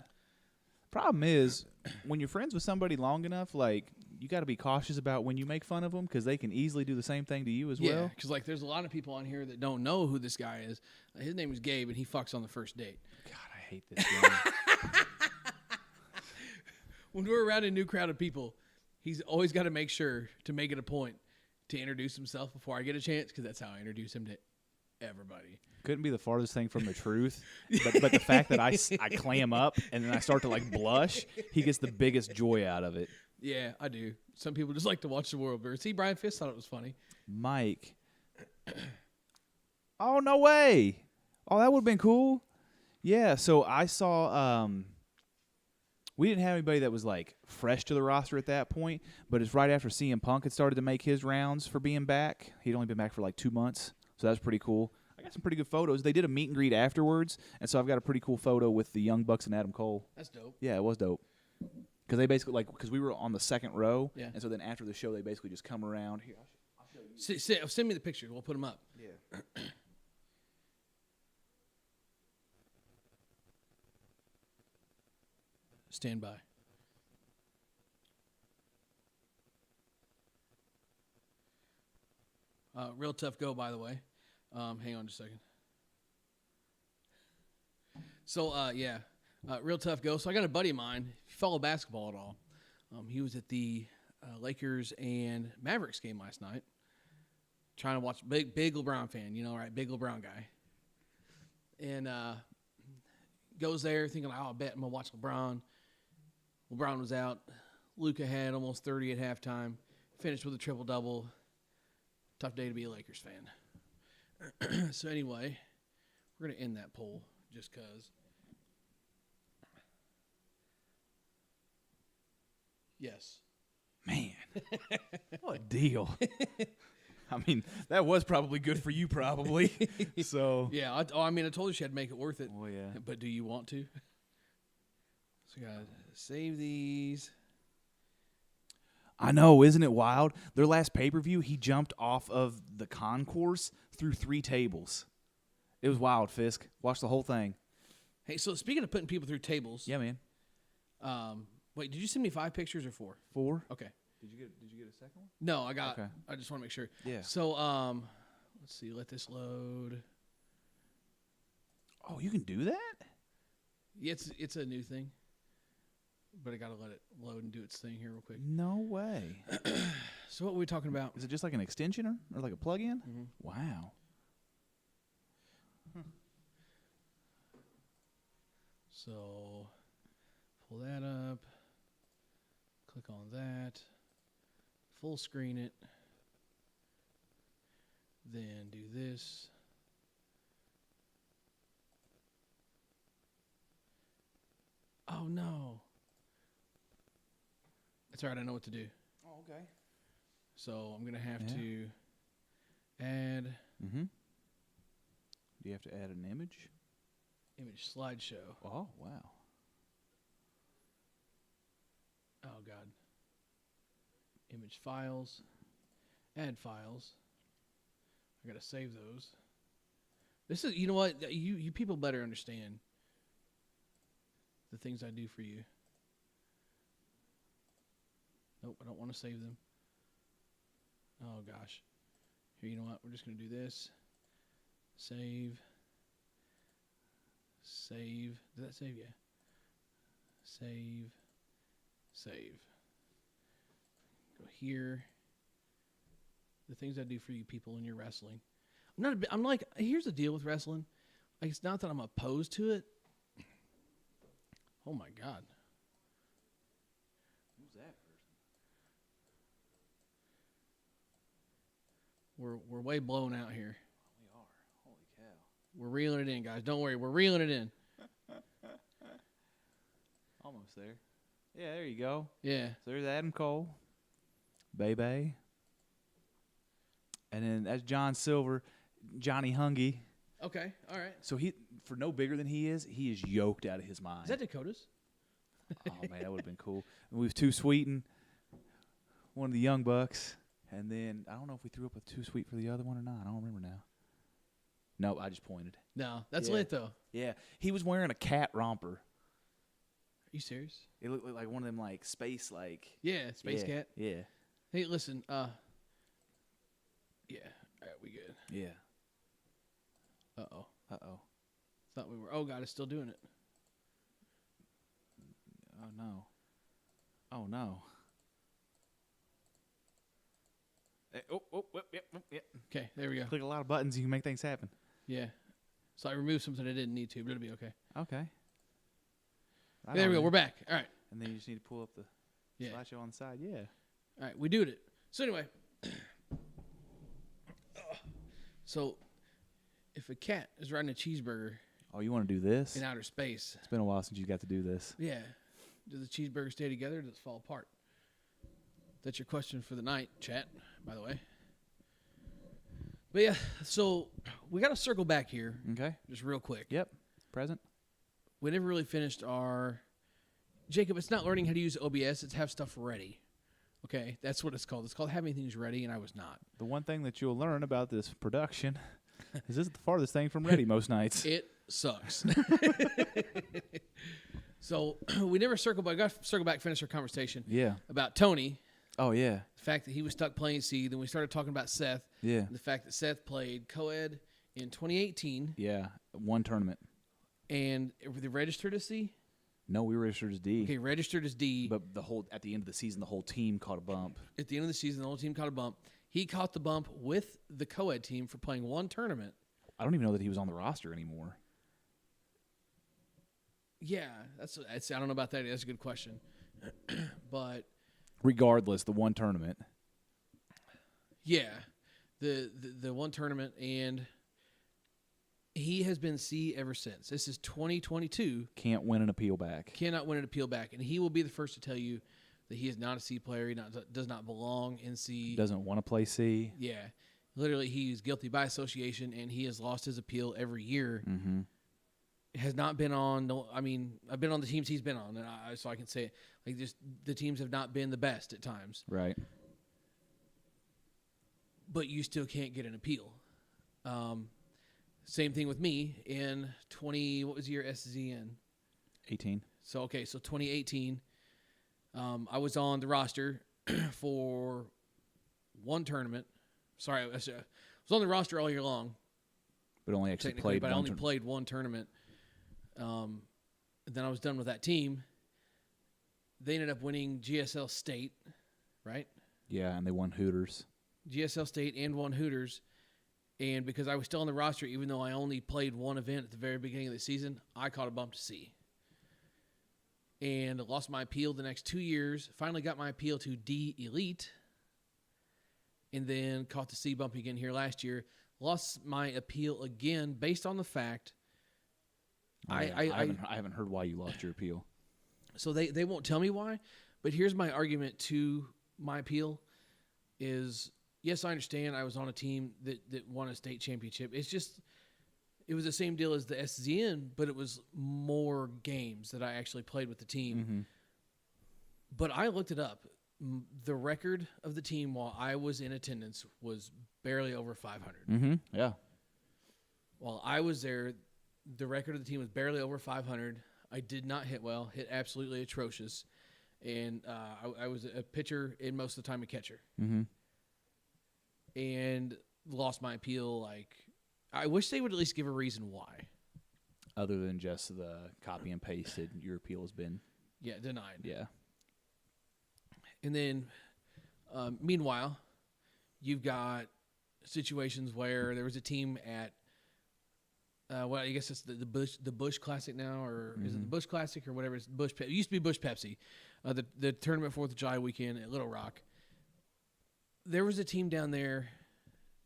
Problem is, when you're friends with somebody long enough, like, you got to be cautious about when you make fun of them because they can easily do the same thing to you as Yeah, well. because like there's a lot of people on here that don't know who this guy is. His name is Gabe, and he fucks on the first date. God, I hate this guy. When we're around a new crowd of people, he's always got to make sure to make it a point to introduce himself before I get a chance, because that's how I introduce him to everybody. Couldn't be the farthest thing from the truth, but the fact that I clam up and then I start to like blush, he gets the biggest joy out of it. Yeah, I do. Some people just like to watch the world burn. See, Brian Fisk thought it was funny. Mike. Oh, no way. Oh, that would have been cool. Yeah, so I saw we didn't have anybody that was like fresh to the roster at that point, but it's right after CM Punk had started to make his rounds for being back. He'd only been back for like 2 months, so that was pretty cool. I got some pretty good photos. They did a meet and greet afterwards, and so I've got a pretty cool photo with the Young Bucks and Adam Cole. That's dope. Yeah, it was dope. Because they basically, because we were on the second row, Yeah. and so then after the show, they basically just come around. Here, I'll show you. Send me the picture. We'll put them up. Yeah. Stand by. Real tough go, by the way. Hang on just a second. So, real tough go. So I got a buddy of mine. If you follow basketball at all, he was at the Lakers and Mavericks game last night. Trying to watch. Big LeBron fan, you know, right? Big LeBron guy. And goes there thinking, oh, I bet I'm going to watch LeBron. LeBron was out. Luka had almost 30 at halftime. Finished with a triple-double. Tough day to be a Lakers fan. So anyway, we're going to end that poll just because. Yes. Man, what a deal. I mean, that was probably good for you, probably. So. Yeah, I told you she had to make it worth it. Oh, yeah. But do you want to? So we got to save these. I know, isn't it wild? Their last pay-per-view, he jumped off of the concourse through 3 tables. It was wild, Fisk. Watch the whole thing. Hey, so speaking of putting people through tables, Yeah, man. wait, did you send me 5 pictures or 4? 4. Okay. Did you get a second one? No, I got. Okay. I just want to make sure. Yeah. So, let's see. Let this load. Oh, you can do that? Yeah, it's a new thing, but I gotta let it load and do its thing here real quick. No way. So what were we talking about? Is it just like an extension or like a plug-in? Mhm. Wow. So pull that up. Click on that. Full screen it. Then do this. Oh no. That's all right, I know what to do. Oh, okay. So I'm gonna have Yeah. to add Mm-hmm. Do you have to add an image? image slideshow. Oh, wow. Oh god. Image files. Add files. I gotta save those. This is, you know what? You people better understand the things I do for you. Nope, I don't want to save them. Oh gosh. Here, you know what? We're just gonna do this. Save. Save. Did that save? Yeah. Save. Save. Go here. The things I do for you people in your wrestling. I'm like, here's the deal with wrestling. Like, it's not that I'm opposed to it. Oh my God. Who's that person? We're way blown out here. We are. Holy cow. We're reeling it in, guys. Don't worry. We're reeling it in. Almost there. Yeah, there you go. Yeah. So there's Adam Cole, Bebe, and then that's John Silver, Johnny Hungy. Okay. All right. So he, for no bigger than he is yoked out of his mind. Is that Dakota's? Oh man, that would have been cool. And we've Too Sweeten, one of the Young Bucks, and then I don't know if we threw up a Too Sweet for the other one or not. I don't remember now. No, I just pointed. No, that's Yeah. lit though. Yeah, he was wearing a cat romper. Are you serious? It looked like one of them like space like. Yeah, Space yeah, Cat. Yeah. Hey, listen. Yeah. All right, we good. Yeah. Uh-oh. Uh-oh. Oh God, it's still doing it. Oh no. Oh no. Yep. Okay, there we go. Click a lot of buttons, you can make things happen. Yeah. So I removed something I didn't need to, but it'll be okay. Okay. There we go. We're back. All right. And then you just need to pull up the Yeah. slideshow on the side. Yeah. All right, we did it. So anyway, so if a cat is riding a cheeseburger Oh, you want to do this? in outer space, It's been a while since you got to do this. yeah, does the cheeseburger stay together or does it fall apart? That's your question for the night, chat, by the way. But yeah, so we got to circle back here Okay. just real quick. Yep. Present. We never really finished our... Jacob, it's not learning how to use OBS, it's have stuff ready. Okay, that's what it's called. It's called having things ready, and I was not. The one thing that you'll learn about this production is this is the farthest thing from ready most nights. It sucks. So we never circled back. Got to circle back, finish our conversation Yeah. about Tony, Oh, yeah. the fact that he was stuck playing C. Then we started talking about Seth, Yeah. and the fact that Seth played co-ed in 2018, Yeah. One tournament. and were they registered as C? No, we registered as D. Okay, registered as D. But at the end of the season, the whole team caught a bump. At the end of the season, the whole team caught a bump. He caught the bump with the co-ed team for playing one tournament. I don't even know that he was on the roster anymore. Yeah, that's I don't know about that. That's a good question. But Regardless, the one tournament. yeah, the one tournament, and he has been C ever since. This is 2022. Can't win an appeal back. Cannot win an appeal back, and he will be the first to tell you that he is not a C player. He does not belong in C. Doesn't want to play C. Yeah, literally, he's guilty by association, and he has lost his appeal every year. Mm-hmm. Has not been on. No, I mean, I've been on the teams he's been on, and so I can say it. Like, just the teams have not been the best at times. Right. But you still can't get an appeal. Same thing with me in 20. What was the year SZN? 18. So 2018. I was on the roster for one tournament. Sorry, I was on the roster all year long. But only actually Technically, played but I one only played one tournament. Then I was done with that team. They ended up winning GSL State, right? Yeah, and they won Hooters. GSL State and won Hooters. And because I was still on the roster, even though I only played one event at the very beginning of the season, I caught a bump to C. And lost my appeal the next 2 years. Finally got my appeal to D Elite. And then caught the C bump again here last year. Lost my appeal again based on the fact I haven't heard why you lost your appeal. So they won't tell me why, but here's my argument to my appeal is, yes, I understand I was on a team that won a state championship. It's just, it was the same deal as the SZN, but it was more games that I actually played with the team. Mm-hmm. But I looked it up. The record of the team while I was in attendance was barely over 500. Mm-hmm. Yeah. While I was there, the record of the team was barely over 500. I did not hit well, hit absolutely atrocious. And I was a pitcher and most of the time a catcher. Mm-hmm. And lost my appeal. Like, I wish they would at least give a reason why. Other than just the copy and pasted, your appeal has been. Yeah, denied. Yeah. And then, meanwhile, you've got situations where there was a team at, well, I guess it's the Bush Classic now, or is it the Bush Classic or whatever? It's Bush. It used to be Bush Pepsi, the tournament 4th of July weekend at Little Rock. There was a team down there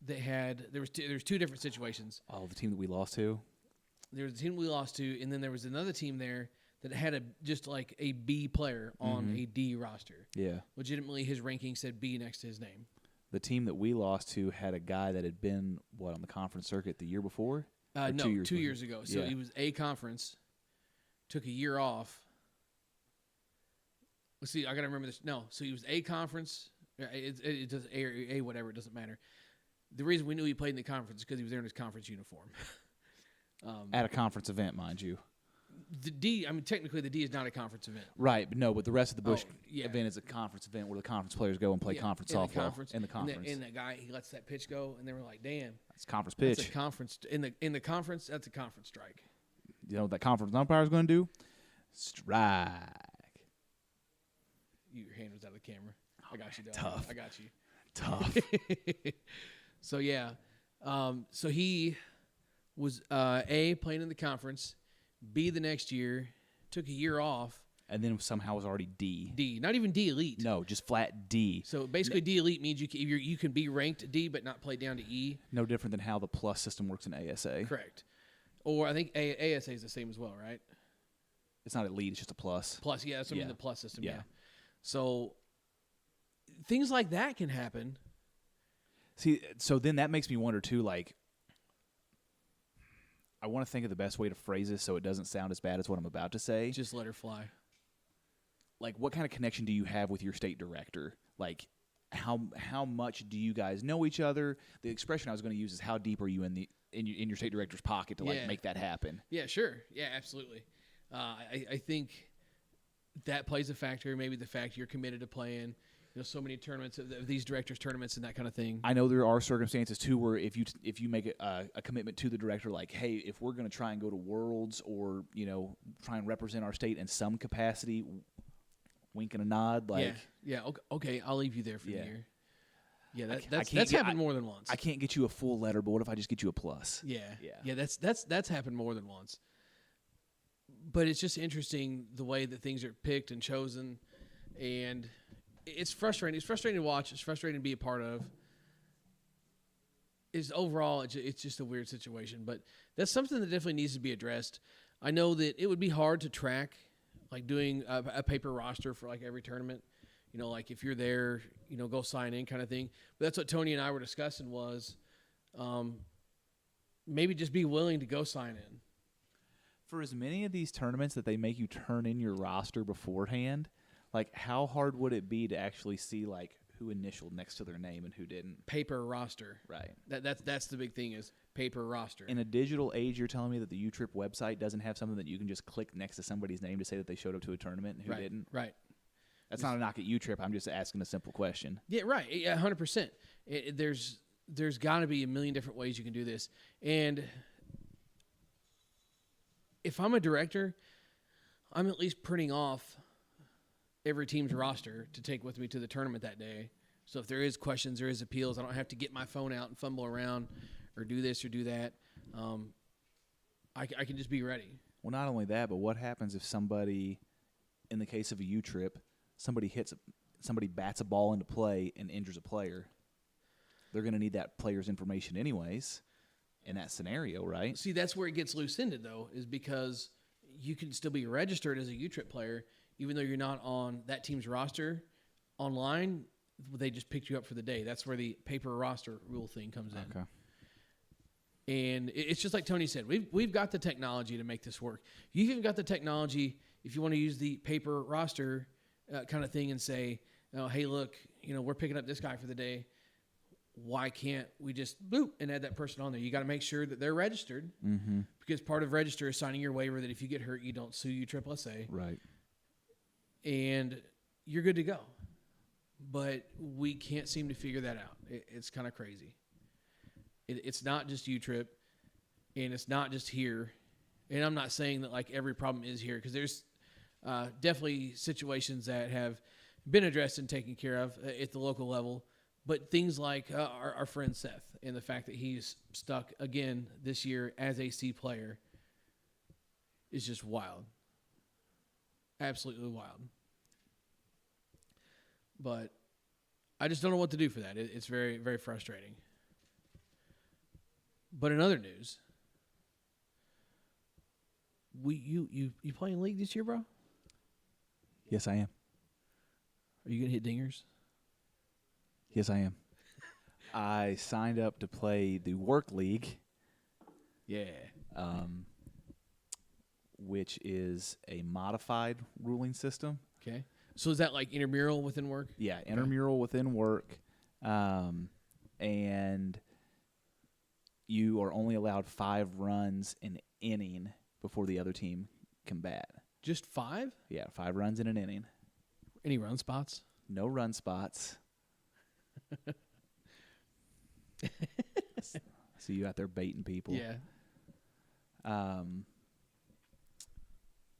that had there was two different situations. Oh, the team that we lost to. There was a team we lost to, and then there was another team there that had just like a B player on a D roster. Yeah. Legitimately, his ranking said B next to his name. The team that we lost to had a guy that had been on the conference circuit the year before. No, 2 years ago. So he was A conference, took a year off. Let's see, I got to remember this. No, so he was A conference. It does A whatever, it doesn't matter. The reason we knew he played in the conference is because he was there in his conference uniform. At a conference event, mind you. The D, I mean, technically the D is not a conference event. Right, but the rest of the Bush event is a conference event where the conference players go and play conference softball in the conference. And that guy, he lets that pitch go, and they were like, "Damn, that's conference pitch." That's a conference in the conference. That's a conference strike. You know what that conference umpire is going to do? Strike. Your hand was out of the camera. I got you, dog. Tough. I got you. Tough. So yeah, so he was A, playing in the conference, B the next year, took a year off. And then somehow was already D. D, not even D Elite. No, just flat D. So basically, D Elite means you can be ranked D but not play down to E. No different than how the plus system works in ASA. Correct. Or I think ASA is the same as well, right? It's not Elite, it's just a plus. Plus, yeah, that's what I mean, the plus system, Yeah. yeah. So things like that can happen. See, so then that makes me wonder, too, like, I want to think of the best way to phrase this so it doesn't sound as bad as what I'm about to say. Just let her fly. Like, what kind of connection do you have with your state director? Like, how much do you guys know each other? The expression I was going to use is how deep are you in your state director's pocket to make that happen? Yeah, sure. Yeah, absolutely. I think that plays a factor. Maybe the fact you're committed to playing, so many tournaments of these directors' tournaments and that kind of thing. I know there are circumstances too where if you make a commitment to the director, like, hey, if we're going to try and go to Worlds or try and represent our state in some capacity, wink and a nod, like okay, I'll leave you there for the year. Yeah, that's happened more than once. I can't get you a full letter, but what if I just get you a plus? Yeah. That's happened more than once. But it's just interesting the way that things are picked and chosen, and it's frustrating. It's frustrating to watch. It's frustrating to be a part of. Overall, it's just a weird situation. But that's something that definitely needs to be addressed. I know that it would be hard to track, like doing a paper roster for like every tournament. Like if you're there, go sign in kind of thing. But that's what Tony and I were discussing was maybe just be willing to go sign in. For as many of these tournaments that they make you turn in your roster beforehand, like how hard would it be to actually see like who initialed next to their name and who didn't? Paper roster. Right. That's the big thing is paper roster. In a digital age, you're telling me that the U-Trip website doesn't have something that you can just click next to somebody's name to say that they showed up to a tournament and who didn't? Right. That's not a knock at U-Trip. I'm just asking a simple question. Yeah, right. Yeah, 100%. There's got to be a million different ways you can do this. And if I'm a director, I'm at least printing off every team's roster to take with me to the tournament that day. So if there is questions, there is appeals, I don't have to get my phone out and fumble around or do this or do that. I can just be ready. Well, not only that, but what happens if somebody, in the case of a U-Trip, somebody bats a ball into play and injures a player? They're going to need that player's information anyways in that scenario, right? See, that's where it gets loose-ended, though, is because you can still be registered as a U-Trip player, even though you're not on that team's roster. Online, they just picked you up for the day. That's where the paper roster rule thing comes in. Okay. And it's just like Tony said, we've got the technology to make this work. You've even got the technology if you want to use the paper roster kind of thing and say, oh, hey, look, we're picking up this guy for the day. Why can't we just boop and add that person on there? You got to make sure that they're registered because part of register is signing your waiver that if you get hurt, you don't sue U-SSA. Right. And you're good to go. But we can't seem to figure that out. It's kind of crazy. It's not just U-Trip, and it's not just here. And I'm not saying that like every problem is here because there's definitely situations that have been addressed and taken care of at the local level. But things like our friend Seth and the fact that he's stuck again this year as a C player is just wild. Absolutely wild. But I just don't know what to do for that. It's very, very frustrating. But in other news, you playing League this year, bro? Yes, I am. Are you going to hit dingers? Yes, I am. I signed up to play the Work League. Yeah. Which is a modified ruling system. Okay. So is that like intramural within work? Yeah, intramural within work. And you are only allowed 5 runs an inning before the other team can bat. Just 5? Yeah, 5 runs in an inning. Any run spots? No run spots. See you out there baiting people. Yeah.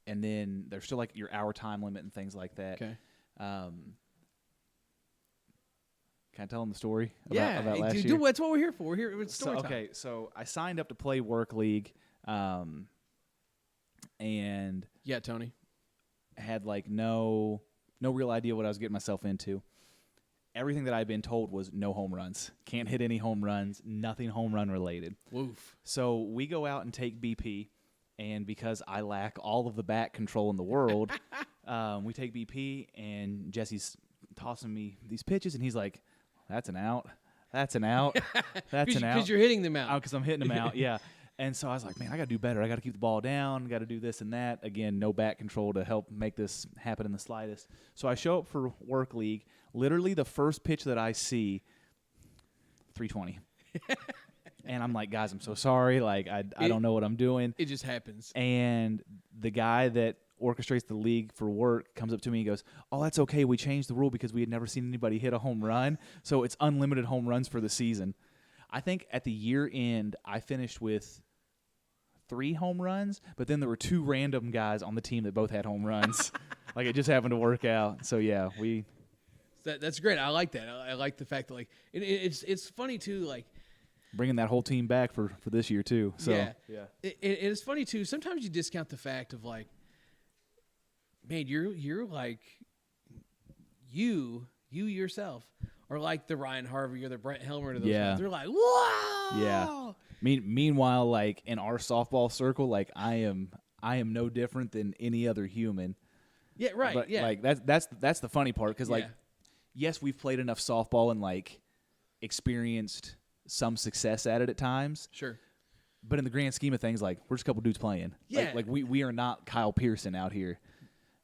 And then there's still like your hour time limit and things like that. Okay. Can I tell them the story about last year? Dude, that's what we're here for. We're here. It's story time. Okay, so I signed up to play Work League, and yeah, Tony had like no real idea what I was getting myself into. Everything that I'd been told was no home runs. Can't hit any home runs. Nothing home run related. Woof. So we go out and take BP, and because I lack all of the bat control in the world, we take BP, and Jesse's tossing me these pitches, and he's like, that's an out. That's an out. That's an out. Because you're hitting them out. Because I'm hitting them out, yeah. And so I was like, man, I got to do better. I got to keep the ball down. Got to do this and that. Again, no bat control to help make this happen in the slightest. So I show up for Work League. Literally the first pitch that I see, 320. And I'm like, guys, I'm so sorry. Like, I don't know what I'm doing. It just happens. And the guy that orchestrates the league for work comes up to me and goes, oh, that's okay. We changed the rule because we had never seen anybody hit a home run. So it's unlimited home runs for the season. I think at the year end, I finished with 3 home runs, but then there were 2 random guys on the team that both had home runs. Like, it just happened to work out. So, yeah, That's great. I like that. I like the fact that, like, it's funny, too, like, bringing that whole team back for this year, too. So, yeah. It's funny, too. Sometimes you discount the fact of, like, man, you're like, you yourself are like the Ryan Harvey or the Brent Helmer to those guys. They're like, wow. Yeah. Meanwhile, like in our softball circle, like I am no different than any other human. Yeah, right. But yeah. like that's the funny part because like, yes, we've played enough softball and like experienced some success at it at times. Sure. But in the grand scheme of things, like we're just a couple dudes playing. Yeah. Like we are not Kyle Pearson out here.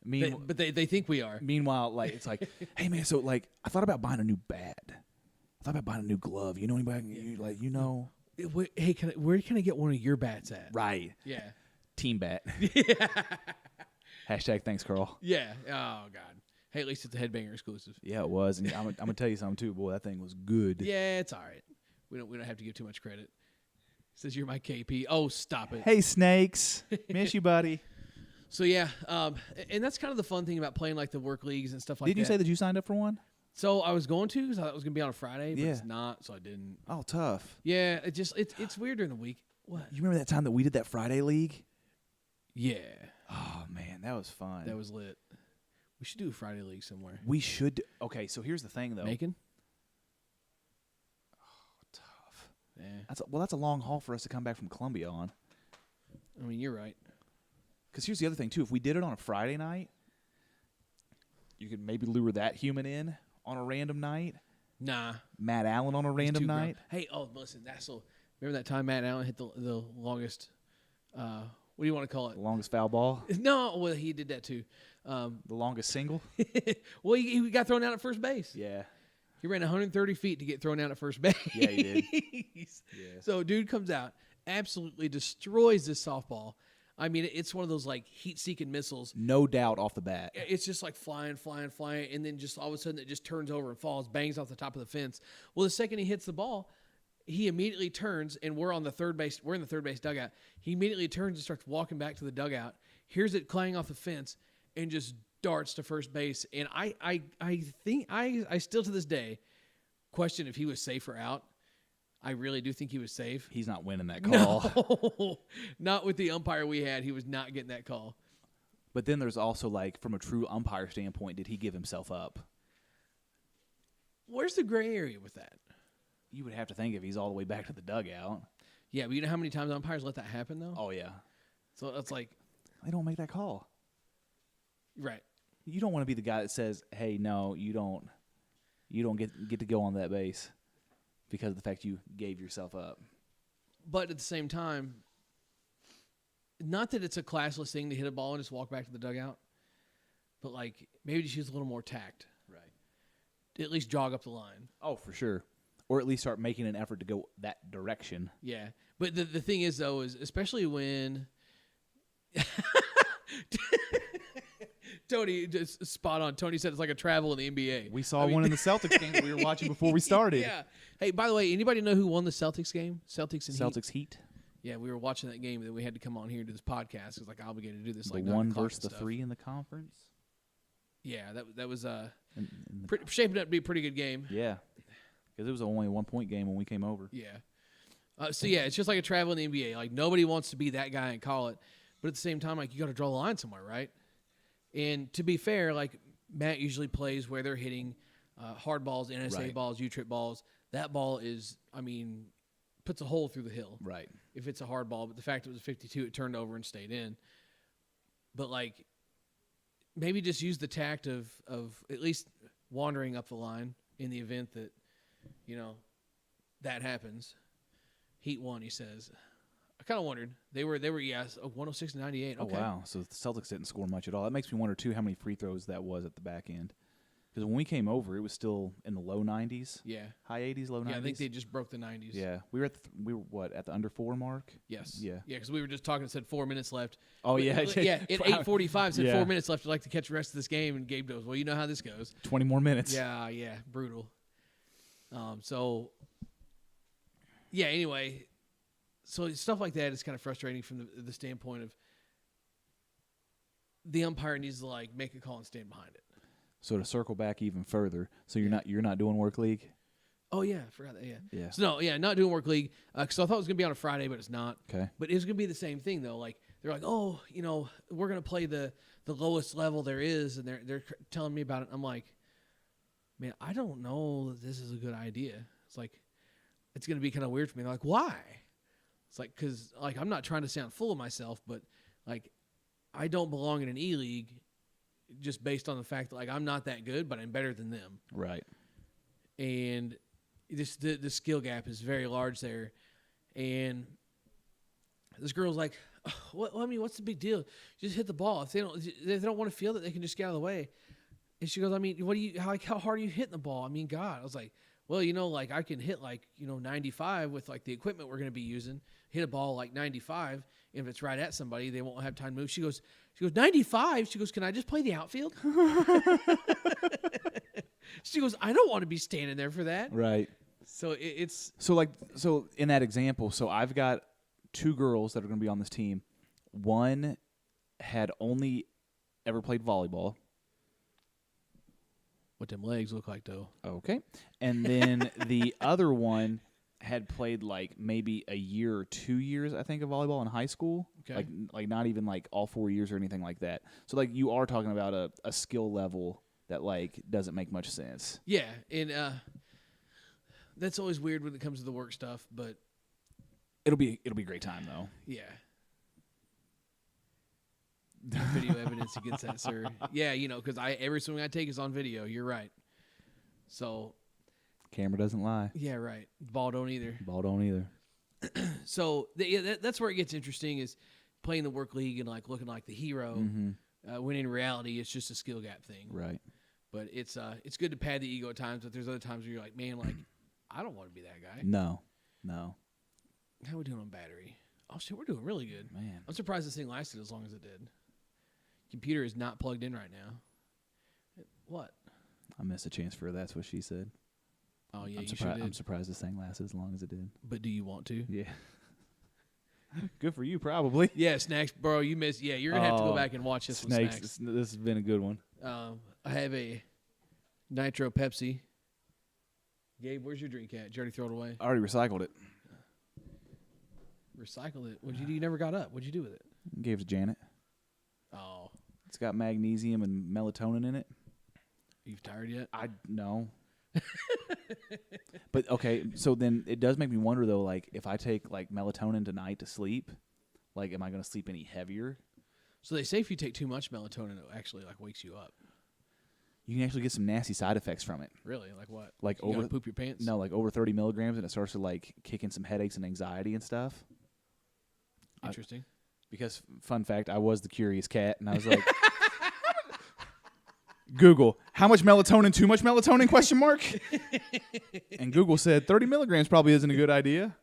But they think we are. Meanwhile, like it's like, hey man, so like I thought about buying a new bat. I thought about buying a new glove. You know anybody? Hey, where can I get one of your bats at? Right. Yeah. Team bat. Yeah. Hashtag thanks, Carl. Yeah. Oh God. Hey, at least it's a Headbanger exclusive. Yeah, it was. And I'm gonna tell you something too, boy. That thing was good. Yeah, it's all right. We don't have to give too much credit. Says you're my KP. Oh, stop it. Hey, Snakes. Miss you, buddy. So yeah, and that's kind of the fun thing about playing like the work leagues and stuff like that. Did you say that you signed up for one? So I was going to because I thought it was gonna be on a Friday, but Yeah. it's not, so I didn't. Oh, tough. Yeah, it's weird during the week. What? You remember that time that we did that Friday league? Yeah, Oh man, that was fun. that was lit. We should do a Friday league somewhere. We should. Okay, so here's the thing, though. Macon? Tough. Yeah. That's a long haul for us to come back from Columbia on. I mean, you're right. Because here's the other thing too. If we did it on a Friday night, you could maybe lure that human in on a random night. Nah. Matt Allen on a he's random too grown. night. Hey, listen, that's so. Remember that time Matt Allen hit the longest? What do you want to call it? The longest foul ball. No, well, he did that too. The longest single. Well, he got thrown out at first base. Yeah. He ran 130 feet to get thrown out at first base. Yeah, he did. Yeah. So, dude comes out, absolutely destroys this softball. I mean, it's one of those like heat-seeking missiles. No doubt off the bat. It's just like flying, and then just all of a sudden it just turns over and falls, bangs off the top of the fence. Well, the second he hits the ball, he immediately turns, and we're in the third base dugout. He immediately turns and starts walking back to the dugout, hears it clanging off the fence, and just darts to first base. And I think I still to this day question if he was safe or out. I really do think he was safe. He's not winning that call. No, not with the umpire we had. He was not getting that call. But then there's also like, from a true umpire standpoint, did he give himself up? Where's the gray area with that? You would have to think if he's all the way back to the dugout. Yeah, but you know how many times umpires let that happen, though? Oh yeah. So it's like, They don't make that call. right. You don't want to be the guy that says, "Hey, no, you don't get to go on that base because of the fact you gave yourself up." But at the same time, not that it's a classless thing to hit a ball and just walk back to the dugout, but like maybe just use a little more tact. Right. At least jog up the line. Oh, for sure. Or at least start making an effort to go that direction. Yeah. But the thing is, though, is especially when Tony, just spot on. Tony said it's like a travel in the NBA. We saw one in the Celtics game that we were watching before we started. Yeah. Hey, by the way, anybody know who won the Celtics game? Celtics and Heat? Celtics Heat. Yeah, we were watching that game, and then we had to come on here to this podcast. It was like obligated to do this. The Like 1 9 o'clock versus the and stuff. 3 in the conference. Yeah, that was In the- shaping up to be a pretty good game. yeah. Because it was only a 1-point game when we came over. Yeah. So yeah, it's just like a travel in the NBA. Like nobody wants to be that guy and call it, but at the same time, like you got to draw the line somewhere, right? And to be fair, like Matt usually plays where they're hitting hard balls, NSA Right. balls, U-trip balls. That ball is, I mean, puts a hole through the hill. Right. If it's a hard ball, but the fact it was a 52, it turned over and stayed in. But like, maybe just use the tact of at least wandering up the line in the event that, you know, that happens. Heat won, he says. I kind of wondered. They were 106-98. Oh, Okay. wow. So the Celtics didn't score much at all. That makes me wonder, too, how many free throws that was at the back end. Because when we came over, it was still in the low 90s. Yeah. High 80s, low 90s. Yeah, I think they just broke the 90s. Yeah. We were at the under 4 mark? Yes. Yeah. Yeah, because we were just talking, said 4 minutes left. Oh, yeah. Yeah, at 8:45 said Yeah. 4 minutes left. I'd like to catch the rest of this game. And Gabe goes, well, you know how this goes. 20 more minutes. Yeah, brutal. So, yeah, anyway, so stuff like that is kind of frustrating from the standpoint of the umpire needs to like make a call and stand behind it. So to circle back even further, so Yeah. you're not doing work league? Oh yeah, I forgot that. Yeah. Yeah. So no, yeah, not doing work league because I thought it was gonna be on a Friday, but it's not. Okay. But it's gonna be the same thing though. Like they're like, oh, you know, we're gonna play the lowest level there is, and they're telling me about it. I'm like, man, I don't know that this is a good idea. It's like, it's gonna be kind of weird for me. They're like, why? It's like, cause like I'm not trying to sound full of myself, but like I don't belong in an E League just based on the fact that like I'm not that good, but I'm better than them. Right. And the skill gap is very large there. And this girl's like, oh, I mean, what's the big deal? Just hit the ball. If they don't want to field it, they can just get out of the way. And she goes, I mean, how hard are you hitting the ball? I mean, God. I was like, well, like I can hit 95 with like the equipment we're going to be using, hit a ball like 95. If it's right at somebody, they won't have time to move. She goes 95. She goes, can I just play the outfield? She goes, I don't want to be standing there for that. Right. So it's So in that example, so I've got 2 girls that are going to be on this team. One had only ever played volleyball. what them legs look like, though. Okay. And then the other one had played like maybe a year or 2 years, I think, of volleyball in high school. Okay. Like not even like all 4 years or anything like that. So like you are talking about a skill level that like doesn't make much sense. Yeah, and that's always weird when it comes to the work stuff, but It'll be a great time though. yeah. Video evidence against that, sir. Yeah, because every swing I take is on video. You're right. So Camera doesn't lie. yeah, right. Ball don't either. Ball don't either. So that's where it gets interesting, is playing the work league and like looking like the hero. Mm-hmm. When in reality, it's just a skill gap thing. Right. But it's good to pad the ego at times. But there's other times where you're like, man, like I don't want to be that guy. No. How we doing on battery? Oh shit, we're doing really good. Man. I'm surprised this thing lasted as long as it did. Computer is not plugged in right now. What? I missed a chance for that's what she said. Oh yeah, I'm you surprised. sure did. I'm surprised this thing lasted as long as it did. But do you want to? Yeah. Good for you, probably. Yeah, Snacks, bro. You missed. Yeah, you're gonna have to go Oh, back and watch this one, Snakes. Snacks. This has been a good one. I have a Nitro Pepsi. Gabe, where's your drink at? Did you already throw it away? I already recycled it. Recycled it. What'd you do? You never got up. What'd you do with it? Gave it to Janet. Oh, It's got magnesium and melatonin in it. are you tired yet? I no. But okay, so then it does make me wonder though, like if I take like melatonin tonight to sleep, like am I going to sleep any heavier? So they say if you take too much melatonin, it actually like wakes you up. You can actually get some nasty side effects from it. Really? Like what? Like You gotta poop your pants? No, like over 30 milligrams, and it starts to like kick in some headaches and anxiety and stuff. Interesting. Because fun fact, I was the curious cat, and I was like, Google, how much melatonin? Too much melatonin? Question mark. And Google said 30 milligrams probably isn't a good idea.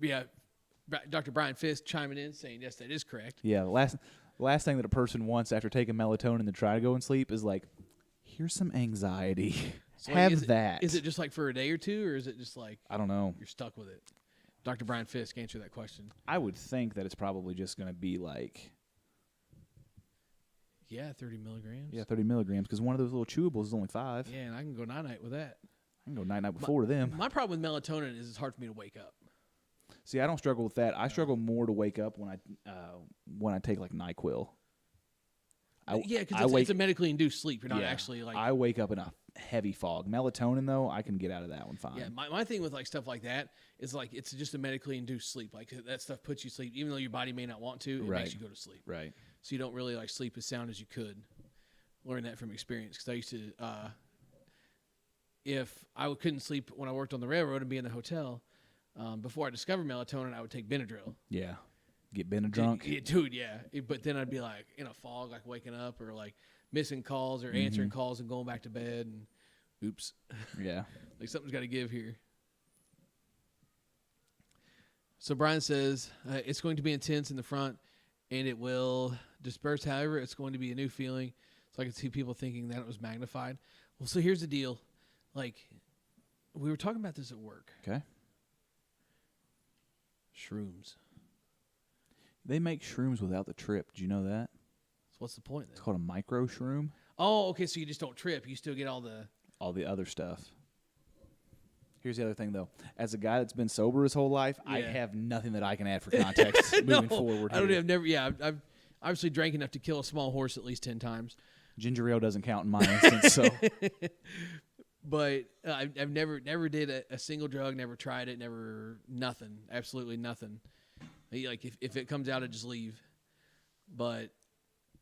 Yeah, Dr. Brian Fisk chiming in saying yes, that is correct. Yeah, the last thing that a person wants after taking melatonin to try to go and sleep is like, here's some anxiety. So like, Have that. Is it just like for a day or two, or is it just like I don't know. you're stuck with it? Dr. Brian Fisk, answer that question. I would think that it's probably just going to be like, Yeah, 30 milligrams. 30 milligrams, because one of those little chewables is only 5. Yeah, and I can go night-night with that. I can go night with 4 of them. My problem with melatonin is it's hard for me to wake up. See, I don't struggle with that. I struggle more to wake up when I take like NyQuil. Yeah, because it's a medically induced sleep. You're not actually like. I wake up in a heavy fog. Melatonin though, I can get out of that one fine. Yeah, my thing with like stuff like that is like it's just a medically induced sleep. Like that stuff puts you to sleep, even though your body may not want to. It makes you go to sleep. Right. So you don't really like sleep as sound as you could. Learn that from experience, because I used to. If I couldn't sleep when I worked on the railroad and be in the hotel, before I discovered melatonin, I would take Benadryl. Yeah. Get Benadryl. Yeah, dude, yeah. But then I'd be like in a fog, like waking up or like missing calls or answering calls and going back to bed. And oops. Yeah. Like something's got to give here. So Brian says it's going to be intense in the front and it will disperse. However, it's going to be a new feeling. So I can see people thinking that it was magnified. Well, so here's the deal. Like, we were talking about this at work. Okay. Shrooms. They make shrooms without the trip. Do you know that? So what's the point then? It's called a micro shroom. Oh, okay. So you just don't trip. You still get all the other stuff. Here's the other thing, though. As a guy that's been sober his whole life, I have nothing that I can add for context moving forward. I don't have never. Yeah, I've obviously drank enough to kill a small horse at least 10 times. Ginger ale doesn't count in my instance, so. But I've never did a single drug, never tried it, nothing, absolutely nothing. Like if it comes out, I just leave. But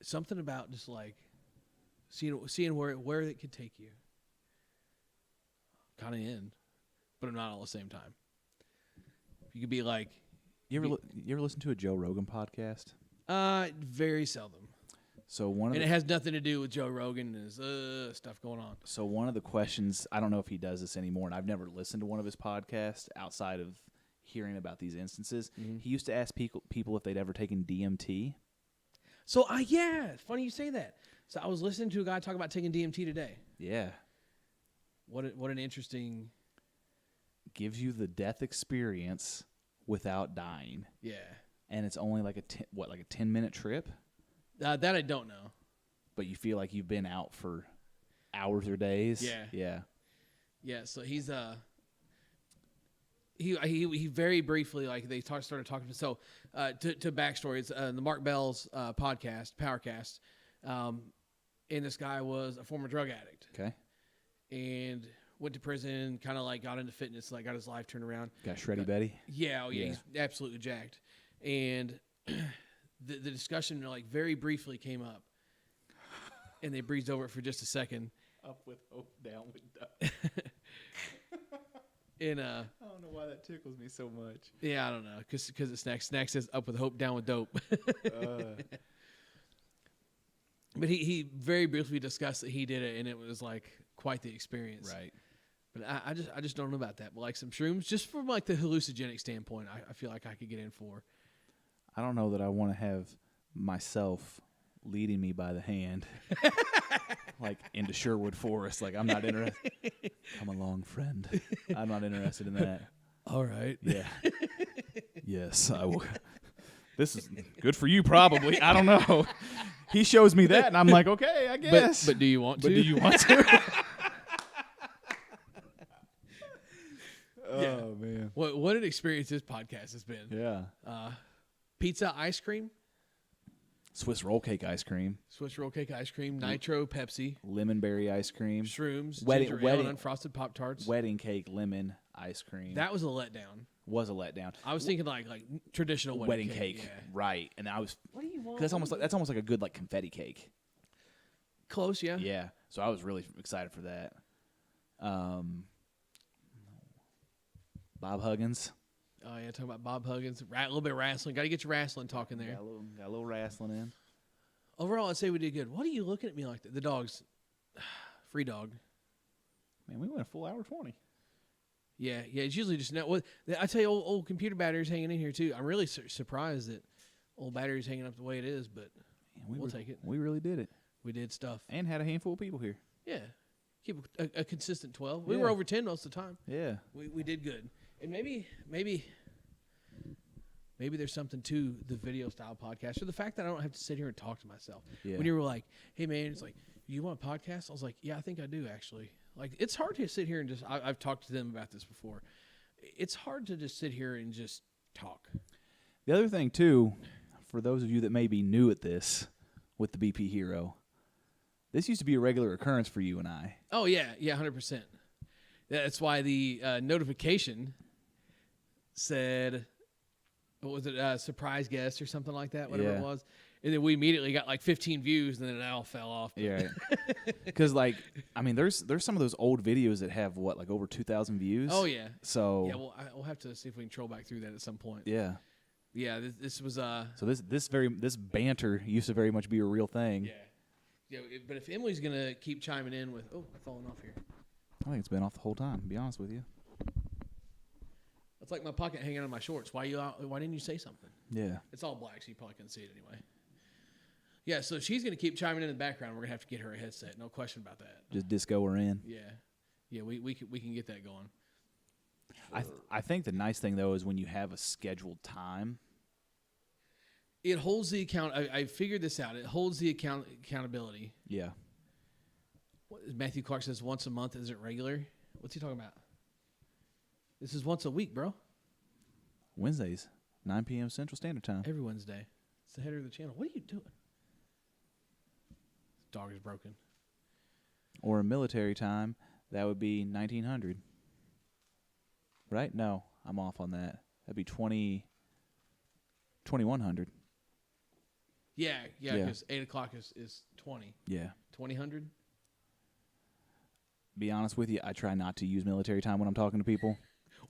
something about just like seeing where it could take you, kind of in, but not all at the same time. You could be like, you ever listen to a Joe Rogan podcast? Very seldom. So one of And the, it has nothing to do with Joe Rogan and his stuff going on. so one of the questions, I don't know if he does this anymore, and I've never listened to one of his podcasts outside of hearing about these instances. He used to ask people if they'd ever taken DMT. So, yeah, it's funny you say that. So I was listening to a guy talk about taking DMT today. Yeah. What an interesting... Gives you the death experience without dying. Yeah. And it's only like a 10-minute trip, That I don't know. but you feel like you've been out for hours or days. Yeah. Yeah. Yeah, so he's he very briefly, like, they started talking. So to backstory, it's the Mark Bell's podcast, Powercast, and this guy was a former drug addict Okay. and went to prison, kind of like got into fitness, like got his life turned around. Got Shreddy Betty. Yeah, Yeah. he's absolutely jacked. And the discussion, like, very briefly came up, and they breezed over it for just a second. Up with hope, down with dope. And I don't know why that tickles me so much. yeah, I don't know, because it's Snacks. Snacks says up with hope, down with dope. But he very briefly discussed that he did it, and it was like quite the experience. Right. But I just don't know about that. But like some shrooms, just from like the hallucinogenic standpoint, I feel like I could get in for. I don't know that I want to have myself leading me by the hand, like into Sherwood Forest. Like, I'm not interested. Come along, friend. I'm not interested in that. All right. Yeah. Yes, I will. This is good for you, probably. I don't know. He shows me that, and I'm like, okay, I guess. But do you want to? But do you want to? Yeah. Oh man. What an experience this podcast has been. Yeah. Pizza, ice cream, Swiss roll cake ice cream, Swiss roll cake ice cream, nitro Pepsi, lemon berry ice cream, shrooms, Wedding- ginger wedding- ale, and unfrosted Pop Tarts. wedding cake lemon ice cream. That was a letdown. was a letdown. I was thinking like traditional Wedding cake, Yeah. right? And I was What do you want? that's almost like a good like confetti cake. Close, yeah. Yeah. So I was really excited for that. Bob Huggins. Oh yeah, talking about Bob Huggins, a little bit of wrestling. Got to get your wrestling talking there. Got a little wrestling in. Overall, I'd say we did good. What are you looking at me like that? The dog's free dog. Man, we went a full hour 20. Yeah. It's usually just I tell you, old computer batteries hanging in here too. I'm really surprised that old batteries hanging up the way it is, but Man, we'll take it. We really did it, We did stuff. and had a handful of people here. Yeah, keep a consistent 12. We Yeah. were over 10 most of the time. Yeah. We did good, and maybe there's something to the video style podcast, or the fact that I don't have to sit here and talk to myself. Yeah. When you were like, "Hey man," it's like, "You want a podcast?" I was like, "Yeah, I think I do actually." Like, it's hard to sit here and just. I've talked to them about this before. It's hard to just sit here and just talk. The other thing too, for those of you that may be new at this, with the BP Hero, this used to be a regular occurrence for you and I. Oh yeah, 100%. That's why the notification said, what was it, surprise guest or something like that, whatever Yeah. it was. And then we immediately got like 15 views, and then it all fell off. Yeah, because like I mean, there's some of those old videos that have what, like over 2,000 views. Oh yeah. So Yeah, well, we'll have to see if we can troll back through that at some point. yeah. Yeah, this was So this banter used to very much be a real thing. yeah. But if Emily's gonna keep chiming in with, I'm falling off here. I think it's been off the whole time, to be honest with you. That's like my pocket hanging out of my shorts. Why didn't you say something? Yeah. It's all black, so you probably couldn't see it anyway. Yeah, so she's gonna keep chiming in the background. We're gonna have to get her a headset, no question about that. Just disco her in. Yeah, we can get that going. I think the nice thing though is when you have a scheduled time. It holds the account. I figured this out. It holds the accountability. Yeah. Matthew Clark says once a month. Is it regular? What's he talking about? This is once a week, bro. Wednesdays, 9 p.m. Central Standard Time. Every Wednesday. It's the header of the channel. What are you doing? This dog is broken. Or in military time, that would be 1900. Right? No, I'm off on that. That'd be 2100. Yeah, Yeah. because 8 o'clock is 20. Yeah. 2000? Be honest with you, I try not to use military time when I'm talking to people.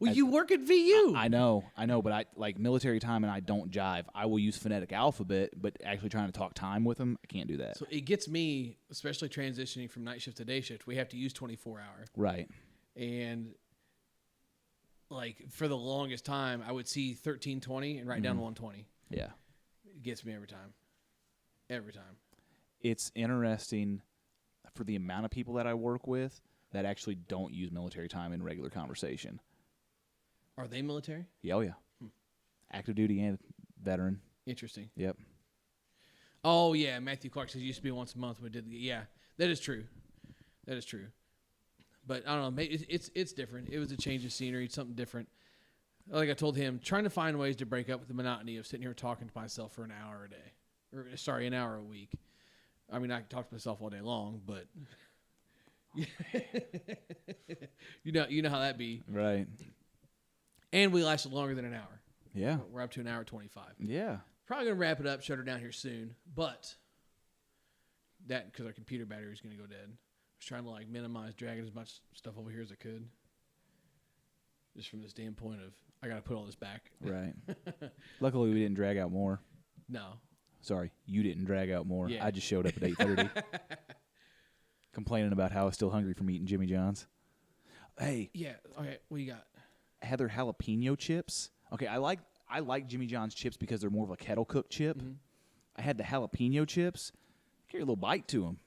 Well, you work at VU. I know, but I like military time and I don't jive. I will use phonetic alphabet, but actually trying to talk time with them, I can't do that. So it gets me, especially transitioning from night shift to day shift. We have to use 24-hour. Right. And like for the longest time, I would see 1320 and write down 120. Yeah. It gets me every time. Every time. It's interesting for the amount of people that I work with that actually don't use military time in regular conversation. Are they military? Yeah, oh yeah. Active duty and veteran. Interesting. Yep. Oh yeah, Matthew Clark says it used to be once a month. We did. Yeah, that is true. That is true. But I don't know. Maybe it's different. It was a change of scenery, something different. Like I told him, trying to find ways to break up with the monotony of sitting here talking to myself for an hour a day, or sorry, an hour a week. I mean, I can talk to myself all day long, but you know how that be. Right. And we lasted longer than an hour. Yeah. We're up to an hour 25. Yeah. Probably gonna wrap it up, shut her down here soon. But that because our computer battery is gonna go dead. I was trying to like minimize dragging as much stuff over here as I could. Just from the standpoint of I gotta put all this back. Right. Luckily, we didn't drag out more. No. Sorry, you didn't drag out more. Yeah. I just showed up at 8:30, complaining about how I was still hungry from eating Jimmy John's. Hey. Yeah. Okay. What you got? Heather jalapeno chips. Okay, I like Jimmy John's chips because they're more of a kettle cooked chip. Mm-hmm. I had the jalapeno chips. Carry a little bite to them.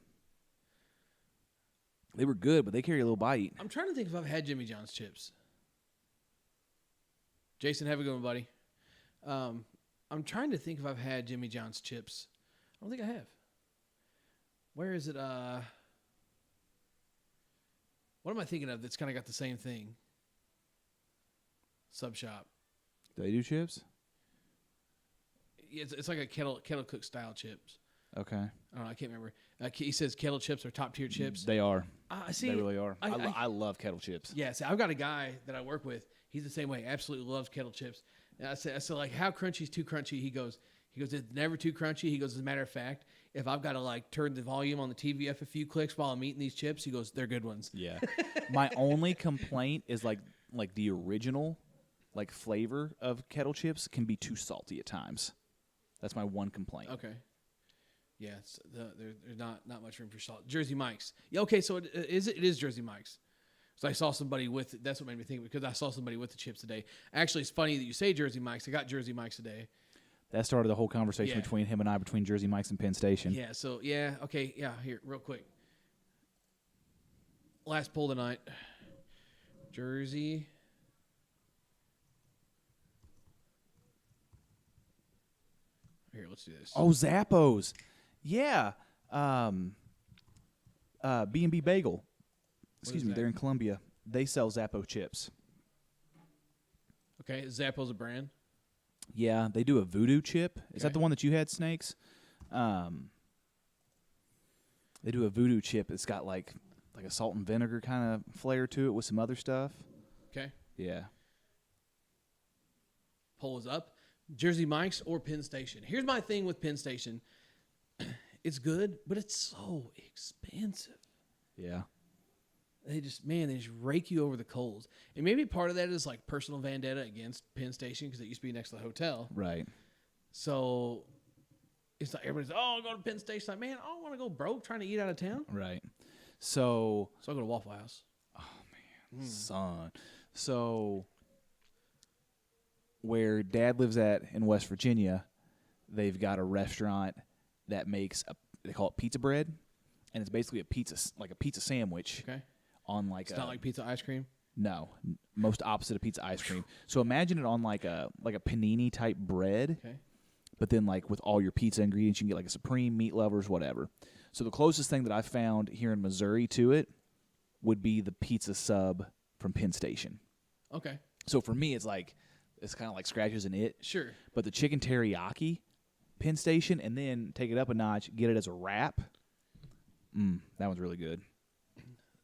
They were good, but they carry a little bite. I'm trying to think if I've had Jimmy John's chips. Jason, have a good one, buddy. I'm trying to think if I've had Jimmy John's chips. I don't think I have. Where is it? What am I thinking of that's kind of got the same thing? Sub shop. Do they do chips? It's like a kettle cooked style chips. Okay. I don't know, I can't remember. He says kettle chips are top tier chips. They are. I see. They really are. I love kettle chips. Yeah, see, I've got a guy that I work with. He's the same way. Absolutely loves kettle chips. And I said, like, how crunchy is too crunchy? He goes, it's never too crunchy. He goes, as a matter of fact, if I've got to like turn the volume on the TV up a few clicks while I'm eating these chips, he goes, they're good ones. Yeah. My only complaint is like the original like flavor of kettle chips can be too salty at times. That's my one complaint. Okay. Yeah, there's not much room for salt. Jersey Mike's. Yeah, okay, so it is Jersey Mike's. So I saw somebody with it. That's what made me think, because I saw somebody with the chips today. Actually, it's funny that you say Jersey Mike's. I got Jersey Mike's today. That started the whole conversation between him and I, between Jersey Mike's and Penn Station. Yeah, so, yeah, okay, yeah, here, real quick. Last poll tonight. Jersey. Here, let's do this. Oh, Zappos. Yeah. B&B Bagel. Excuse me, that? they're in Columbia. They sell Zappo chips. Okay, Zappo's a brand? Yeah, they do a voodoo chip. Is that the one that you had, Snakes? They do a voodoo chip. It's got like a salt and vinegar kind of flair to it with some other stuff. Okay. Yeah. Poll is up. Jersey Mike's or Penn Station. Here's my thing with Penn Station. It's good, but it's so expensive. Yeah. They just rake you over the coals. And maybe part of that is like personal vendetta against Penn Station because it used to be next to the hotel. Right. So it's like everybody's, I'll go to Penn Station. Like, man, I don't want to go broke trying to eat out of town. Right. So I'll go to Waffle House. Oh, man. Son. So where Dad lives at in West Virginia, they've got a restaurant that makes they call it pizza bread, and it's basically a pizza sandwich. Okay. On like it's not like pizza ice cream. No, most opposite of pizza ice cream. So imagine it on like a panini type bread. Okay. But then like with all your pizza ingredients, you can get like a supreme, meat lovers, whatever. So the closest thing that I found here in Missouri to it would be the pizza sub from Penn Station. Okay. So for me, it's kind of like scratches and it. Sure. But the chicken teriyaki, Penn Station, and then take it up a notch, get it as a wrap. That one's really good.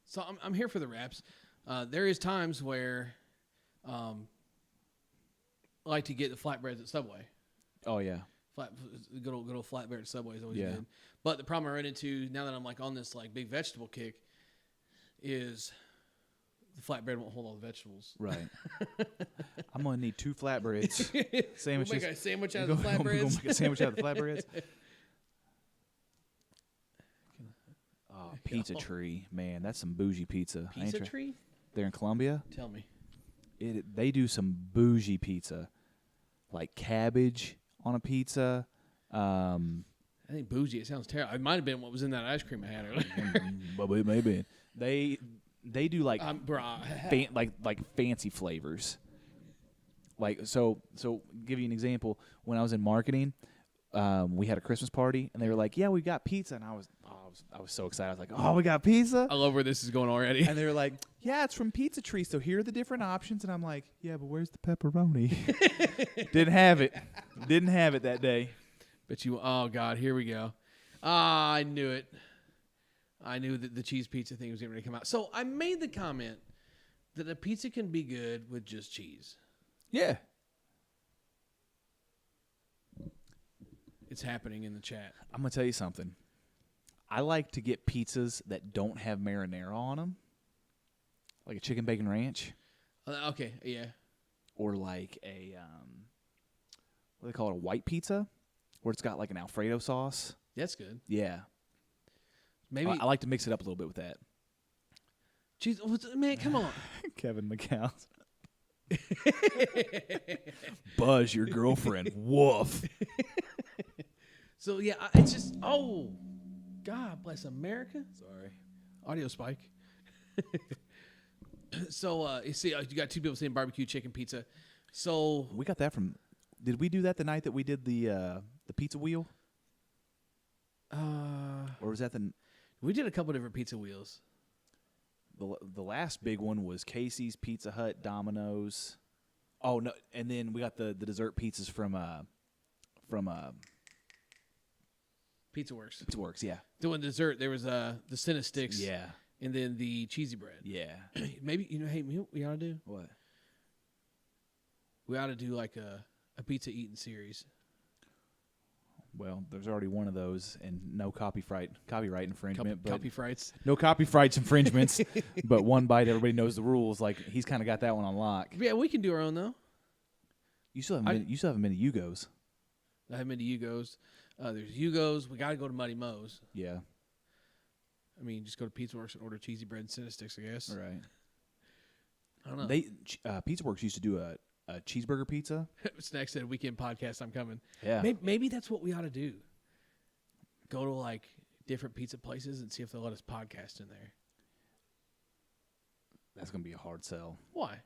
So I'm here for the wraps. There is times where I like to get the flatbreads at Subway. Oh yeah. Good old flatbread at Subway is always Yeah. good. But the problem I run into now that I'm like on this like big vegetable kick is the flatbread won't hold all the vegetables. Right. I'm gonna need 2 flatbreads. Sandwiches. We'll make a sandwich out We'll of the go- we'll flatbreads. make a sandwich out of the flatbreads. Oh, Pizza Tree, man, that's some bougie pizza. I ain't Pizza try- tree? They're in Columbia. Tell me. They do some bougie pizza, like cabbage on a pizza. I think bougie. It sounds terrible. It might have been what was in that ice cream I had earlier. But it may be. They do like Bro, like fancy flavors. Like so give you an example. When I was in marketing, we had a Christmas party and they were like, "Yeah, we got pizza," and I was so excited. I was like, "Oh, we got pizza!" I love where this is going already. And they were like, "Yeah, it's from Pizza Tree. So here are the different options." And I'm like, "Yeah, but where's the pepperoni?" Didn't have it. Didn't have it that day. But oh God, here we go. I knew it. I knew that the cheese pizza thing was getting ready to come out. So I made the comment that a pizza can be good with just cheese. Yeah. It's happening in the chat. I'm gonna tell you something. I like to get pizzas that don't have marinara on them, like a chicken bacon ranch, Okay, yeah. or like a what do they call it, a white pizza, where it's got like an Alfredo sauce. That's good. Yeah, Maybe I like to mix it up a little bit with that. cheese. Man, come on. Kevin McCall. Buzz your girlfriend. Woof. So yeah, it's just God bless America. Sorry. Audio spike. So you see, you got 2 people saying barbecue chicken pizza. So We got that from. Did we do that the night that we did the pizza wheel, or was that we did a couple different pizza wheels. the last big one was Casey's, Pizza Hut, Domino's. Oh no, and then we got the dessert pizzas from Pizza Works. Pizza Works. Yeah. Doing dessert, there was the Cinna sticks. Yeah. And then the cheesy bread. Yeah. Maybe hey, you know what we ought to do? What? We ought to do like a pizza eating series. Well, there's already one of those, and no copyright infringement. but Copy frights. No copyright infringements, but one bite, everybody knows the rules. Like he's kind of got that one on lock. Yeah, we can do our own though. You still haven't been to Yugo's. I haven't been to Yugo's. There's Yugo's. We got to go to Muddy Mo's. Yeah. I mean, just go to Pizza Works and order cheesy bread and Cinna sticks, I guess. Right. I don't know. Pizza Works used to do a cheeseburger pizza. Snack said, weekend podcast, I'm coming. Yeah. Maybe that's what we ought to do. Go to like different pizza places and see if they'll let us podcast in there. That's gonna be a hard sell. Why?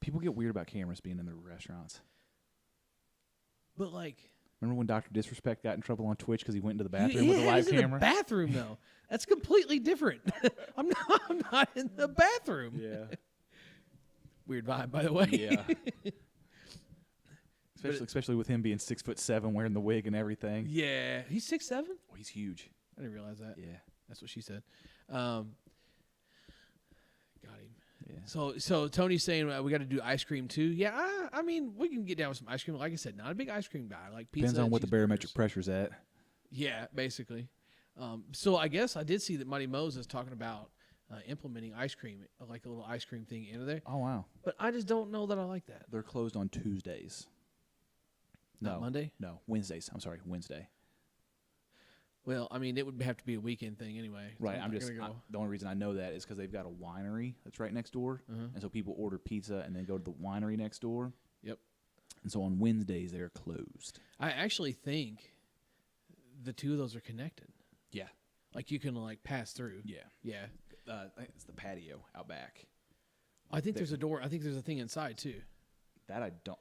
People get weird about cameras being in their restaurants. But like, Remember when Dr. Disrespect got in trouble on Twitch because he went into the he bathroom with a live was in camera? the bathroom though. That's completely different. I'm not in the bathroom. Yeah. Weird vibe, by the way. Yeah. Especially with him being 6'7", wearing the wig and everything. Yeah. He's 6'7"? Oh, he's huge. I didn't realize that. Yeah. That's what she said. Got him. Yeah. So Tony's saying we got to do ice cream too. Yeah, I mean we can get down with some ice cream. Like I said, not a big ice cream guy. I like pizza. Depends on what the cheeseburgers. barometric pressure's at. Yeah, basically. So I guess I did see that Mighty Mo's is talking about implementing ice cream, like a little ice cream thing into there. Oh, wow. But I just don't know that I like that. They're closed on Tuesdays. Not Monday? No, Wednesdays. I'm sorry, Wednesday. Well, I mean, it would have to be a weekend thing anyway. So Right. I'm not gonna go. The only reason I know that is because they've got a winery that's right next door. Uh-huh. And so people order pizza and then go to the winery next door. Yep. And so on Wednesdays, they're closed. I actually think the two of those are connected. Yeah. Like you can like pass through. Yeah. Yeah. I think it's the patio out back. I think There- there's a door. I think there's a thing inside too. That I don't.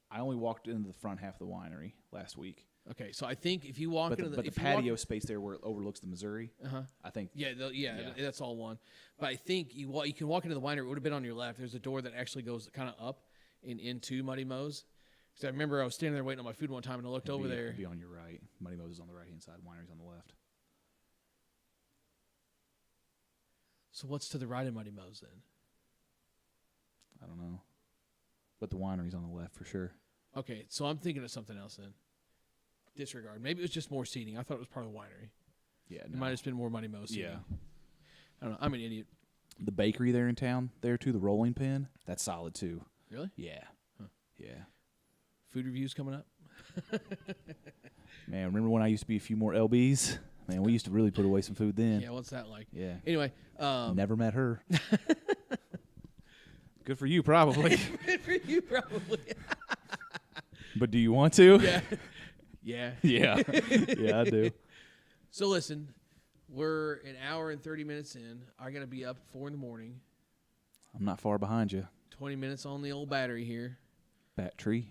I only walked into the front half of the winery last week. Okay, so I think if you walk But into the if you walk- patio space there where it overlooks the Missouri, uh-huh. I think. Yeah, Yeah. that's all one. But I think you can walk into the winery. It would have been on your left. There's a door that actually goes kind of up and into Muddy Mo's. Because I remember I was standing there waiting on my food one time, and I looked over there. It'd be on your right. Muddy Mo's is on the right hand side. Winery's on the left. So what's to the right of Muddy Mo's then? I don't know. But the winery's on the left for sure. Okay, so I'm thinking of something else then. Disregard. Maybe it was just more seating. I thought it was part of the winery. Yeah. It might have just been more Muddy Mo's seating. Yeah. I don't know. I'm an idiot. The bakery there in town, there too, the Rolling Pin, that's solid too. Really? Yeah. Huh. Yeah. Food reviews coming up. Man, remember when I used to be a few more LBs? Man, we used to really put away some food then. Yeah, what's that like? Yeah. Anyway, Never met her. Good for you, probably. good for you, probably. But do you want to? Yeah. Yeah. Yeah. Yeah, I do. So listen, we're an hour and 30 minutes in. I got to be up at 4 in the morning. I'm not far behind you. 20 minutes on the old battery here. Battery.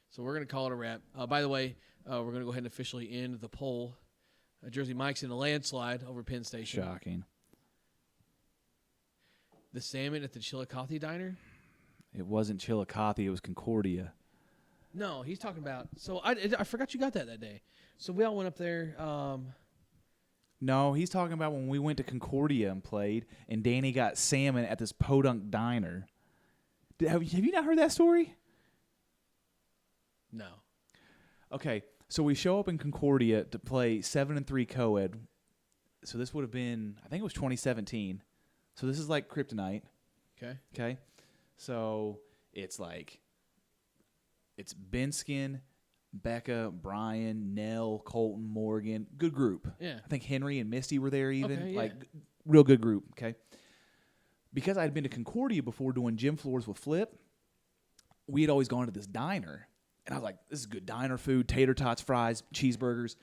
So we're going to call it a wrap. By the way, we're going to go ahead and officially end the poll. Jersey Mike's in a landslide over Penn Station. Shocking. The salmon at the Chillicothe Diner? It wasn't Chillicothe, it was Concordia. No, he's talking about. So I forgot you got that day. So we all went up there. No, he's talking about when we went to Concordia and played, and Danny got salmon at this podunk diner. Have you not heard that story? No. Okay, so we show up in Concordia to play 7-3 co-ed. So this would have been, I think it was 2017. So this is like kryptonite. Okay. So it's like, it's Benskin, Becca, Brian, Nell, Colton, Morgan. Good group. Yeah. I think Henry and Misty were there even. Okay, yeah. Like, real good group. Okay. Because I'd been to Concordia before doing gym floors with Flip, we had always gone to this diner. And I was like, this is good diner food, tater tots, fries, cheeseburgers.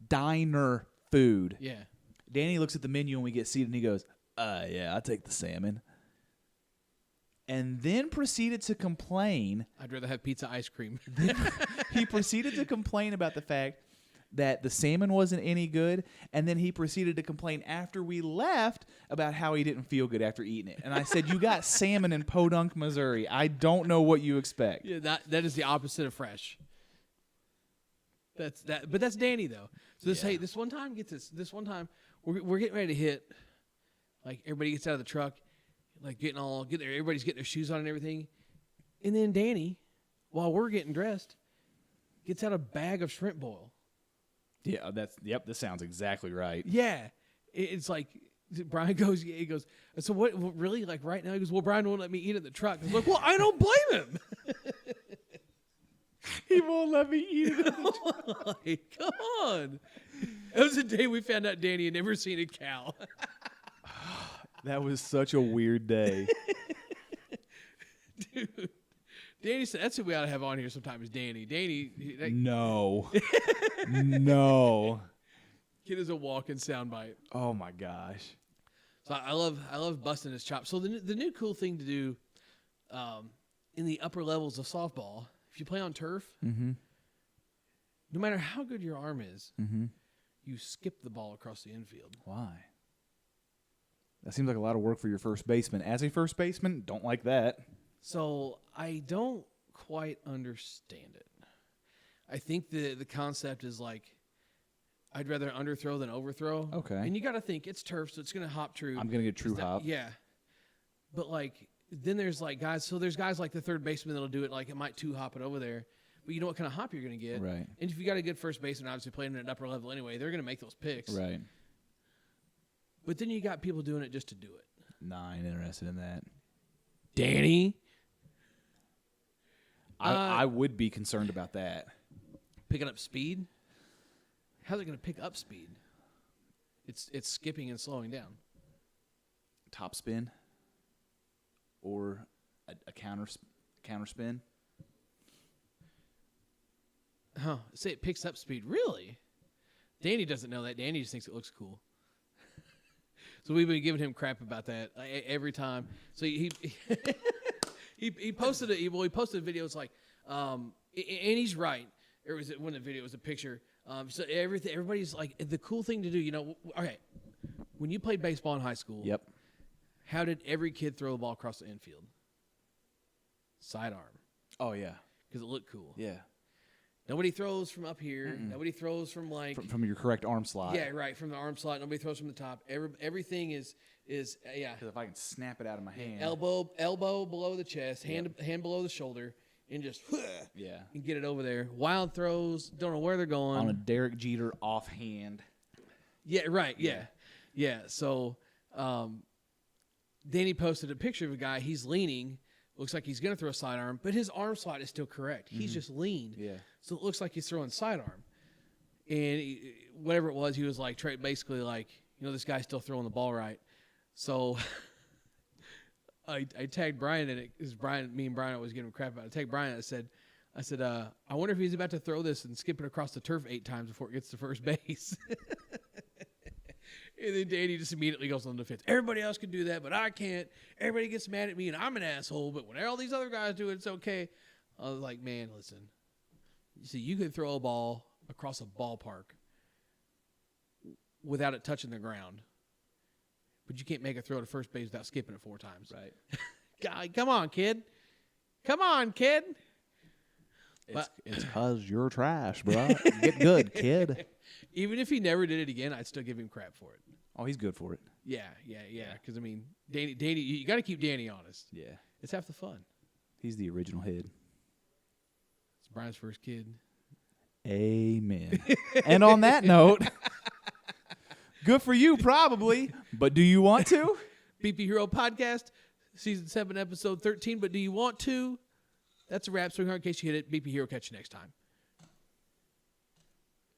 Diner food. Yeah. Danny looks at the menu and we get seated and he goes, yeah, I'll take the salmon. And then proceeded to complain. I'd rather have pizza ice cream. He proceeded to complain about the fact that the salmon wasn't any good. And then he proceeded to complain after we left about how he didn't feel good after eating it. And I said, you got salmon in Podunk, Missouri. I don't know what you expect. Yeah, that is the opposite of fresh. That's that, but that's Danny though. So this, Yeah. hey, this one time, get this. This one time, we're getting ready to hit. Like everybody gets out of the truck, like get there. Everybody's getting their shoes on and everything, and then Danny, while we're getting dressed, gets out a bag of shrimp boil. Yeah, this sounds exactly right. Yeah, it's like Brian goes. He goes. So what? Really? Like right now? He goes. Well, Brian won't let me eat in the truck. I was like, well, I don't blame him. He won't let me eat it. Like, come on. That was the day we found out Danny had never seen a cow. That was such a weird day. Dude. Danny said, that's who we ought to have on here sometime is Danny. Danny. No. No. Kid is a walking soundbite. Oh, my gosh. So I love busting his chops. So the new cool thing to do in the upper levels of softball, if you play on turf, no matter how good your arm is, you skip the ball across the infield. Why? That seems like a lot of work for your first baseman. As a first baseman, don't like that. So I don't quite understand it. I think the concept is like, I'd rather underthrow than overthrow. Okay. And you got to think it's turf, so it's going to hop true. I'm going to get true hop. Yeah. But like, then there's like guys. So there's guys like the third baseman that'll do it. Like it might two hop it over there, but you know what kind of hop you're going to get. Right. And if you got a good first baseman, obviously playing at an upper level anyway, they're going to make those picks. Right. But then you got people doing it just to do it. Nah, I ain't interested in that. Danny. I would be concerned about that. Picking up speed. How's it going to pick up speed? It's skipping and slowing down. Top spin or a counter spin. Huh. Say it picks up speed. Really? Danny doesn't know that. Danny just thinks it looks cool. So we've been giving him crap about that every time. So he he posted he posted a video. It's like, and he's right. Or was it when the video was a picture? So everybody's like, the cool thing to do, you know, okay, when you played baseball in high school, Yep. how did every kid throw the ball across the infield? Sidearm. Oh, yeah. Because it looked cool. Yeah. Nobody throws from up here. Nobody throws from like From your correct arm slot. yeah, right, from the arm slot. Nobody throws from the top. Everything is yeah. Because if I can snap it out of my hand. Elbow below the chest, hand below the shoulder, and just Yeah. and get it over there. Wild throws, don't know where they're going. On a Derek Jeter offhand. Yeah, right. Yeah. So Danny posted a picture of a guy. He's leaning. Looks like he's going to throw a sidearm, but his arm slot is still correct. He's just leaned. Yeah. So it looks like he's throwing sidearm. And whatever it was, he was like, basically like, this guy's still throwing the ball right. So I tagged Brian in it because me and Brian always give him crap about it. I tagged Brian. I said, I wonder if he's about to throw this and skip it across the turf 8 times before it gets to first base. And then Danny just immediately goes on the defense. Everybody else can do that, but I can't. Everybody gets mad at me, and I'm an asshole. But when all these other guys do it, it's okay. I was like, man, listen. You see, you can throw a ball across a ballpark without it touching the ground, but you can't make a throw to first base without skipping it 4 times. Right. God, come on, kid. Come on, kid. It's because you're trash, bro. Get good, kid. Even if he never did it again, I'd still give him crap for it. Oh, he's good for it. Yeah. Because, I mean, Danny, you got to keep Danny honest. Yeah. It's half the fun. He's the original head. It's Brian's first kid. Amen. And on that note, good for you, probably. But do you want to? BP Hero Podcast, Season 7, Episode 13. But do you want to? That's a wrap. Swing hard in case you hit it. BP Hero, catch you next time.